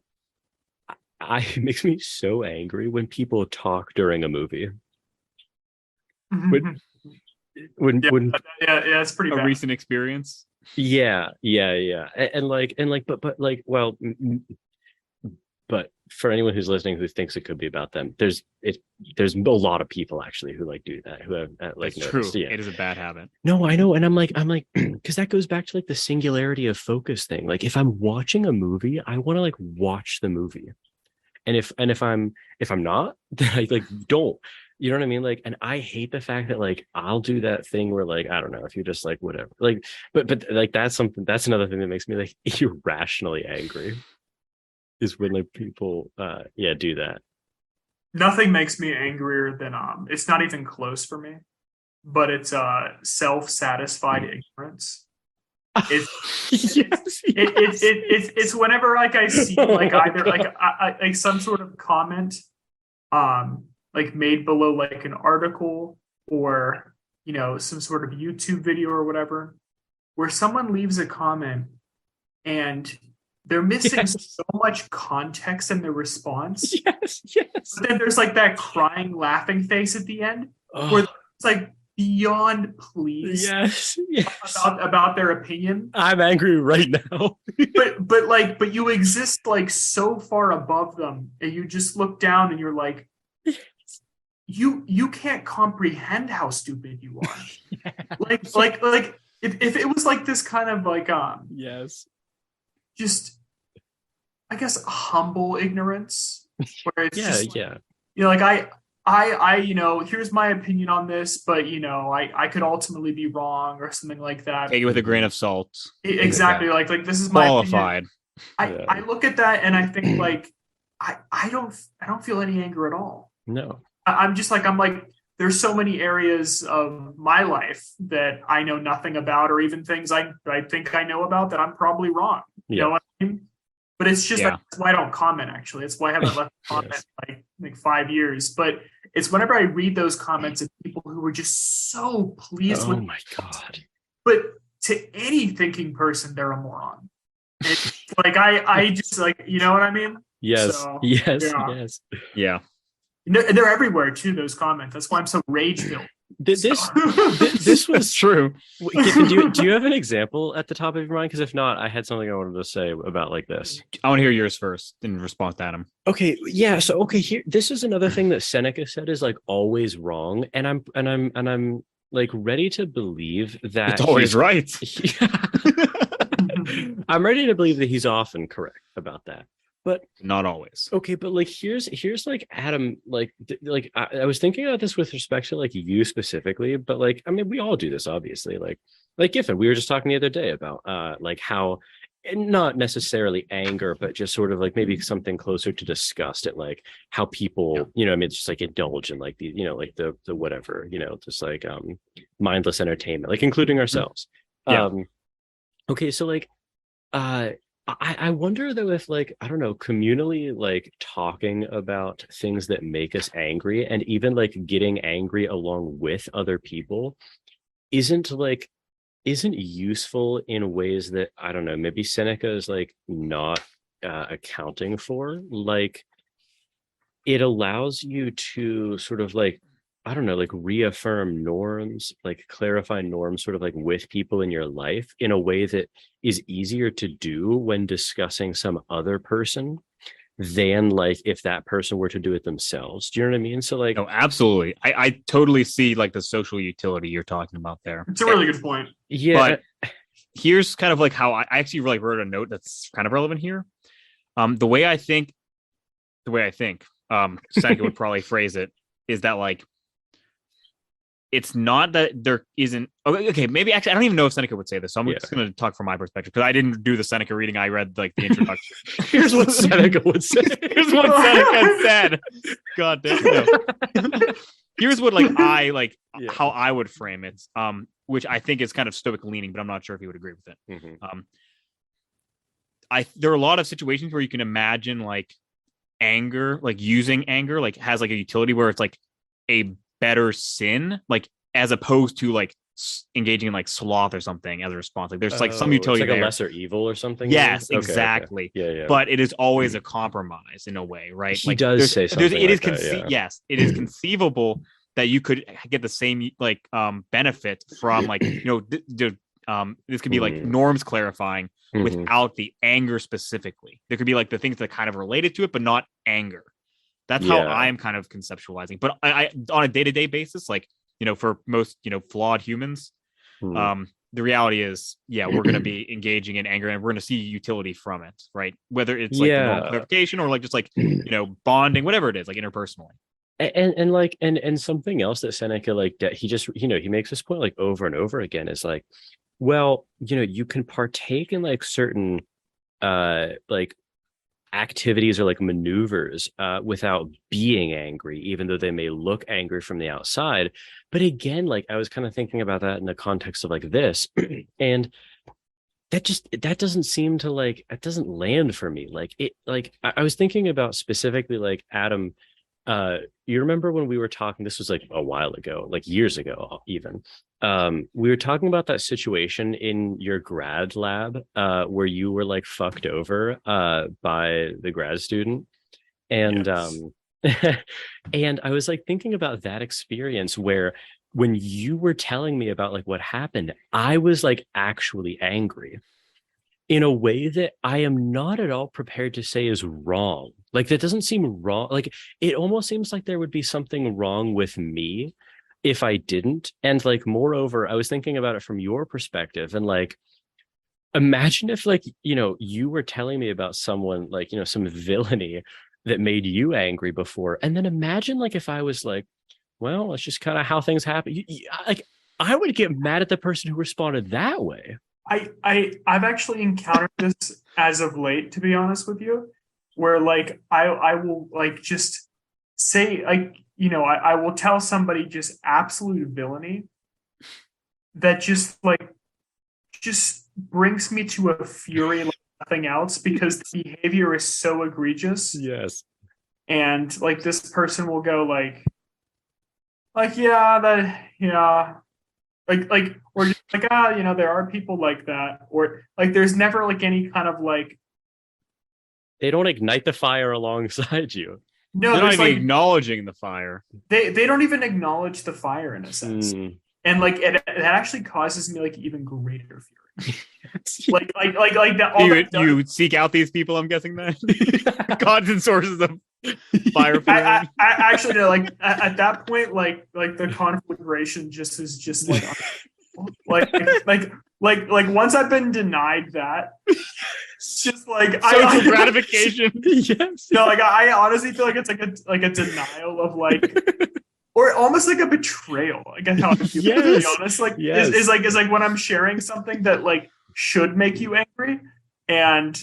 it makes me so angry when people talk during a movie. When it's pretty bad. A recent experience. Yeah. But for anyone who's listening who thinks it could be about them, there's a lot of people actually who like do that, who have like That's noticed. true. Yeah. It is a bad habit. No, I know, and I'm like, because that goes back to like the singularity of focus thing. Like if I'm watching a movie, I want to like watch the movie, and if I'm not, then I like don't. You know what I mean? Like, and I hate the fact that like I'll do that thing where like I don't know if you're just like whatever, like, but like that's another thing that makes me like irrationally angry. Is when like people do that. Nothing makes me angrier than it's not even close for me, but it's self-satisfied ignorance. It's whenever like I see like either like like some sort of comment like made below like an article or some sort of YouTube video or whatever, where someone leaves a comment and they're missing so much context in their response. Yes. But then there's like that crying, laughing face at the end, where it's like beyond pleased. Yes. About their opinion. I'm angry right now. but you exist like so far above them, and you just look down and you're like, you can't comprehend how stupid you are. Like if it was like this kind of like yes. Just, I guess, humble ignorance, where it's like I here's my opinion on this, but I could ultimately be wrong or something like that. Take it with a grain of salt. Exactly, like this is my qualified. I look at that and I think like I don't feel any anger at all. No, I'm like. There's so many areas of my life that I know nothing about, or even things I think I know about that I'm probably wrong. You know what I mean? But it's just that's why I don't comment, actually. It's why I haven't left a comment like 5 years. But it's whenever I read those comments of people who were just so pleased with. Oh my God. But to any thinking person, they're a moron. It's like I just like, you know what I mean? Yes. So, yes. Yeah. They're everywhere too, those comments. That's why I'm so rage-filled. This was true. Giffin, do you have an example at the top of your mind? Because if not, I had something I wanted to say about like this. I want to hear yours first in response to Adam. Okay, yeah. So here, this is another thing that Seneca said is like always wrong, and I'm like ready to believe that it's always right. I'm ready to believe that he's often correct about that. But not always. Okay, but like here's like Adam, like I was thinking about this with respect to like you specifically, but like I mean we all do this obviously. Like Giffin, we were just talking the other day about like how not necessarily anger, but just sort of like maybe something closer to disgust at like how people, I mean it's just like indulge in like the like the whatever, just like mindless entertainment, like including ourselves. Okay, so like I wonder though if like I don't know, communally like talking about things that make us angry and even like getting angry along with other people isn't useful in ways that I don't know, maybe Seneca is like not accounting for. Like it allows you to sort of like I don't know, like reaffirm norms, like clarify norms sort of like with people in your life in a way that is easier to do when discussing some other person than like if that person were to do it themselves. Do you know what I mean? So like, no, absolutely. I totally see like the social utility you're talking about there. It's a really good point. Yeah. But here's kind of like how I actually like wrote a note that's kind of relevant here. The way I think, Seneca would probably phrase it is that like, it's not that there isn't. Okay, maybe actually, I don't even know if Seneca would say this. So I'm just going to talk from my perspective because I didn't do the Seneca reading. I read like the introduction. Here's what Seneca would say. Here's what Seneca said. God damn. No. Here's what how I would frame it. Which I think is kind of stoic leaning, but I'm not sure if he would agree with it. Mm-hmm. There are a lot of situations where you can imagine like anger, like using anger, like has like a utility where it's like a better sin, like as opposed to like engaging in like sloth or something as a response. Like there's like some utility it's like there. a lesser evil or something. Yes, Okay, exactly. Okay. Yeah. But it is always a compromise in a way, right? He does say something it is like that, yeah. Yes, it is conceivable that you could get the same like benefit from like this could be like norms clarifying without the anger specifically. There could be like the things that kind of related to it, but not anger. That's how I'm kind of conceptualizing. But I on a day-to-day basis, like, for most, flawed humans, the reality is, we're going to be engaging in anger and we're going to see utility from it, right? Whether it's like the normal clarification or like just like, bonding, whatever it is, like interpersonally. And something else that Seneca like that he just he makes this point like over and over again is like, well, you can partake in like certain like activities or like maneuvers without being angry, even though they may look angry from the outside. But again, like I was kind of thinking about that in the context of like this, and that doesn't seem to like, it doesn't land for me. Like it, like I was thinking about specifically like Adam. You remember when we were talking, this was like a while ago, like years ago even, we were talking about that situation in your grad lab where you were like fucked over by the grad student, and and I was like thinking about that experience where when you were telling me about like what happened, I was like actually angry in a way that I am not at all prepared to say is wrong. Like that doesn't seem wrong. Like it almost seems like there would be something wrong with me if I didn't. And like, moreover, I was thinking about it from your perspective and like, imagine if like, you were telling me about someone like, some villainy that made you angry before. And then imagine like, if I was like, well, it's just kind of how things happen. Like I would get mad at the person who responded that way. I've actually encountered this as of late, to be honest with you, where like I will like just say like, I will tell somebody just absolute villainy that just brings me to a fury like nothing else, because the behavior is so egregious. Yes. And like this person will go like or just like, there are people like that, or like there's never like any kind of like, they don't ignite the fire alongside you. No, they're not even like, acknowledging the fire. They don't even acknowledge the fire in a sense. And like it actually causes me like even greater fury. like that. You seek out these people, I'm guessing that gods and sources of fire. I actually no, like at that point, like the conflagration just is just like once I've been denied that, it's just like social gratification. Yes. No, like I honestly feel like it's like a denial of like, or almost like a betrayal. I guess how I feel, to be honest. Like is like when I'm sharing something that like should make you angry, and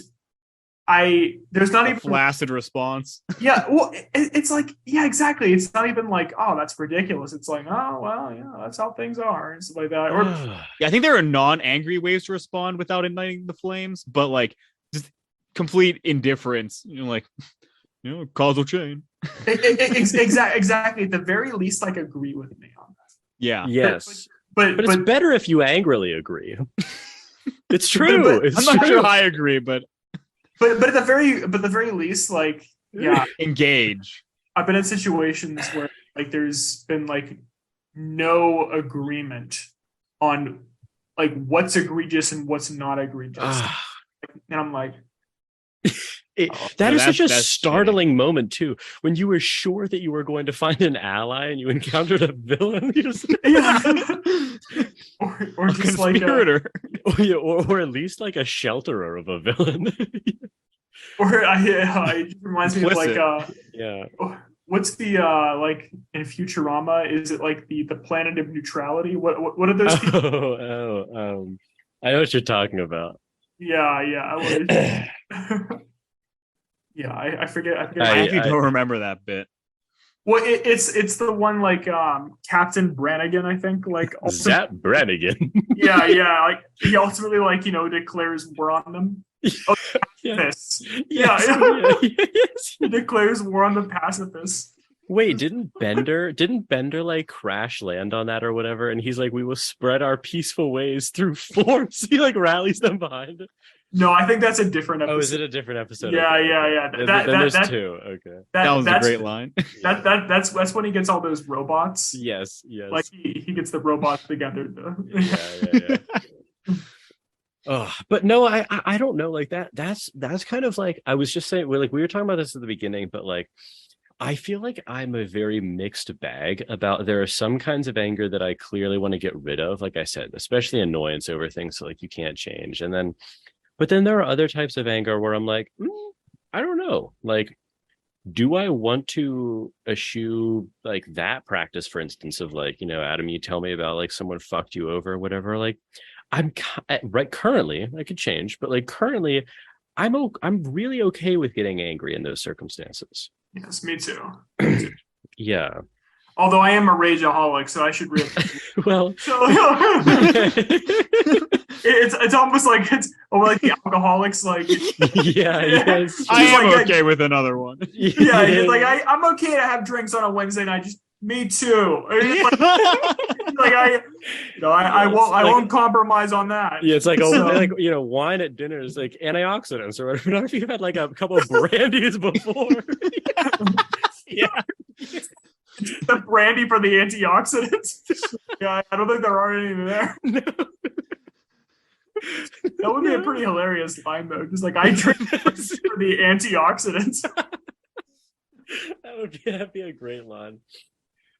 there's not even flaccid response. Yeah, well, it's like, yeah, exactly. It's not even like, oh, that's ridiculous. It's like, oh, well, yeah, that's how things are and stuff like that. Or I think there are non-angry ways to respond without igniting the flames, but like just complete indifference. Like, causal chain. Exactly. At the very least, like, agree with me on that. Yeah. Yes. But it's better if you angrily agree. It's true. I'm not sure I agree, but at the very least, like, yeah, engage. I've been in situations where like there's been like no agreement on like what's egregious and what's not egregious, and I'm like, that is such a startling moment too, when you were sure that you were going to find an ally and you encountered a villain. You just, or just conspirator, like or at least like a shelterer of a villain. Or it reminds me of like what's the like in Futurama, is it like the planet of neutrality? What are those people? I know what you're talking about. I forget. I don't remember that bit. Well, it's the one like Captain Brannigan, I think, like Zap Brannigan. yeah, like he ultimately like declares war on them. Oh, pacifists. Yes. He declares war on the pacifists. Wait, didn't Bender like crash land on that or whatever? And he's like, we will spread our peaceful ways through force. He like rallies them behind it. No, I think that's a different episode. Oh, is it a different episode? Yeah, Okay, yeah, okay. yeah. Then there's two. Okay. That was a that's great line. that's when he gets all those robots. Yes. Like he gets the robots together. Yeah. Oh, but no, I don't know. Like that's kind of like I was just saying. We were talking about this at the beginning, but like I feel like I'm a very mixed bag about. There are some kinds of anger that I clearly want to get rid of, like I said, especially annoyance over things so like you can't change, but then there are other types of anger where I'm like, I don't know, like. Do I want to eschew like that practice, for instance, of like, Adam, you tell me about like someone fucked you over or whatever. Like, right currently, I could change, but like currently, I'm really okay with getting angry in those circumstances. Yes, me too. Yeah. Although I am a rageaholic, so I should really. Well, it's almost like like the alcoholics, like. Yeah. I am okay with another one. Yeah, it's like I'm okay to have drinks on a Wednesday night. Just me too. I won't compromise on that. Yeah, it's like wine at dinner is like antioxidants or whatever. Not if you've had like a couple of brandies before. Yeah. The brandy for the antioxidants. Yeah, I don't think there are any there. No. That would be a pretty hilarious line, though. Just like, I drink for the antioxidants. That'd be a great line.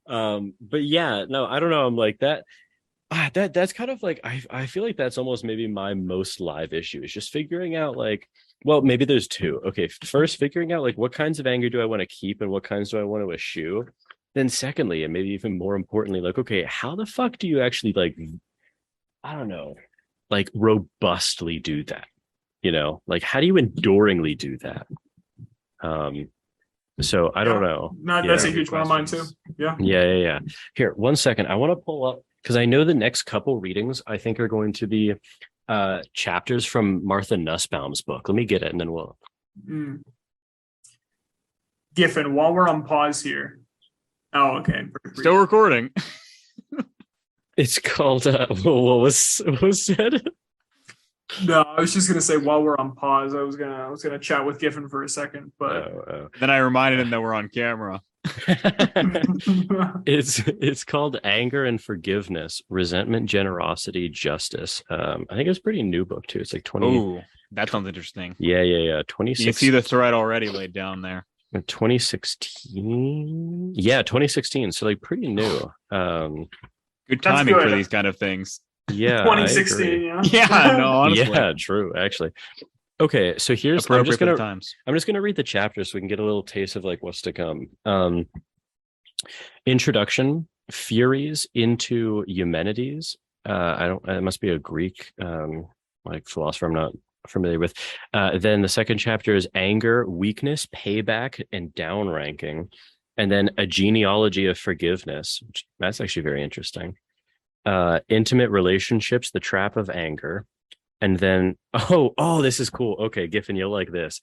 But yeah, no, I don't know. I'm like that. That's kind of like I feel like that's almost maybe my most live issue is just figuring out like, well, maybe there's two. Okay, first figuring out like what kinds of anger do I want to keep and what kinds do I want to eschew. Then secondly, and maybe even more importantly, like, okay, how the fuck do you actually like, I don't know, like robustly do that? Like how do you enduringly do that? So I don't know. No, that's a huge one of mine too. Yeah. Yeah. Here, 1 second. I want to pull up because I know the next couple readings I think are going to be chapters from Martha Nussbaum's book. Let me get it and then we'll. Giffin, while we're on pause here. Oh, okay. Still recording. It's called what was said? No, I was just gonna say while we're on pause, I was gonna chat with Giffin for a second, but then I reminded him that we're on camera. It's called Anger and Forgiveness, Resentment, Generosity, Justice. I think it's a pretty new book too. It's like 20. Oh, that sounds interesting. Yeah. 26. You can see the thread already laid down there. 2016. Yeah, 2016. So like pretty new. Good timing for these kind of things. Yeah, 2016. Yeah, no, honestly. Yeah, true. Actually. Okay, so here's I'm just gonna read the chapter so we can get a little taste of like what's to come. Introduction: Furies into Eumenides. It must be a Greek like philosopher I'm not familiar with. Then the second chapter is anger, weakness, payback, and downranking. And then a genealogy of forgiveness. That's actually very interesting. Intimate relationships, the trap of anger. And then, this is cool. Okay, Giffin, you'll like this.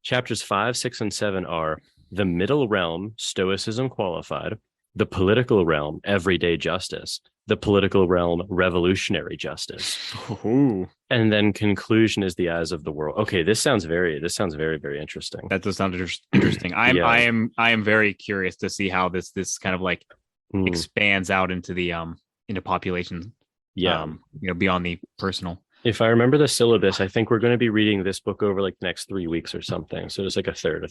Chapters 5, 6, and 7 are the middle realm, Stoicism qualified, the political realm, everyday justice, the political realm, revolutionary justice. Ooh. And then conclusion is the eyes of the world. Okay, this sounds very, very interesting. That does sound interesting. I am very curious to see how this kind of like expands out into the into population. Yeah. Beyond the personal. If I remember the syllabus, I think we're going to be reading this book over like the next 3 weeks or something. So it's like a third.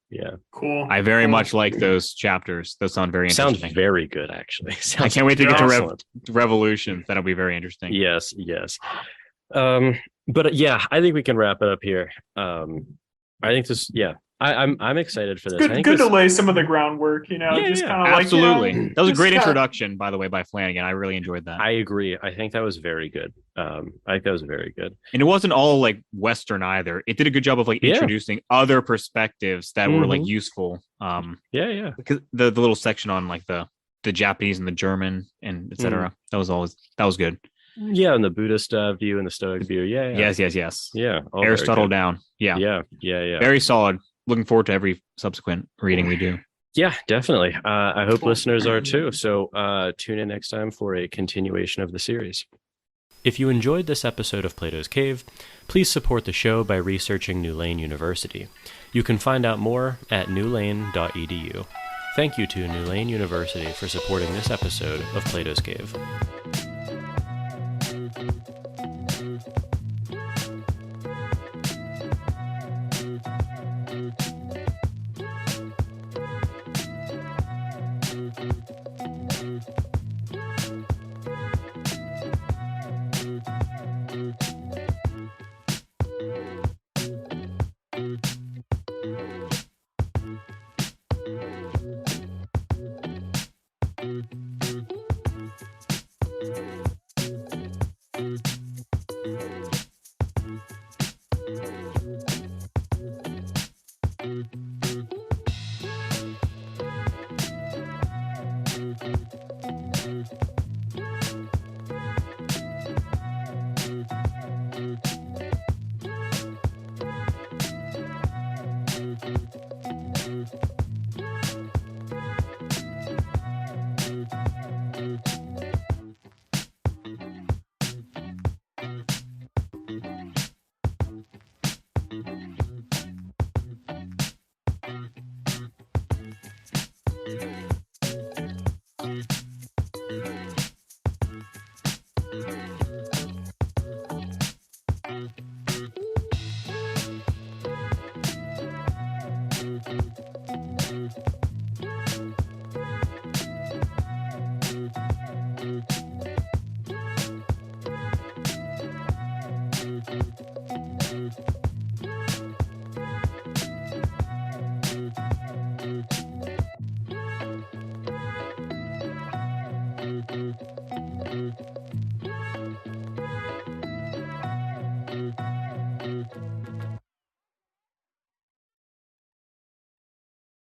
Yeah. Cool. I very much like those chapters. Those sound very interesting. Sounds very good, actually. I can't wait to get to Revolutions. That'll be very interesting. Yes. But yeah, I think we can wrap it up here. I think this, I'm excited for this. Good to lay some of the groundwork, just kind of like absolutely. That was a great introduction, by the way, by Flanagan. I really enjoyed that. I agree. I think that was very good. I think that was very good. And it wasn't all like Western either. It did a good job of like introducing other perspectives that were like useful. Because the little section on like the Japanese and the German and etc. That was good. Yeah, and the Buddhist view and the Stoic view. Yeah. Yes. Yeah. Aristotle down. Yeah. Yeah. Very solid. Looking forward to every subsequent reading we do. Yeah, definitely. I hope listeners are too. So tune in next time for a continuation of the series. If you enjoyed this episode of Plato's Cave, please support the show by researching New Lane University. You can find out more at newlane.edu. Thank you to New Lane University for supporting this episode of Plato's Cave.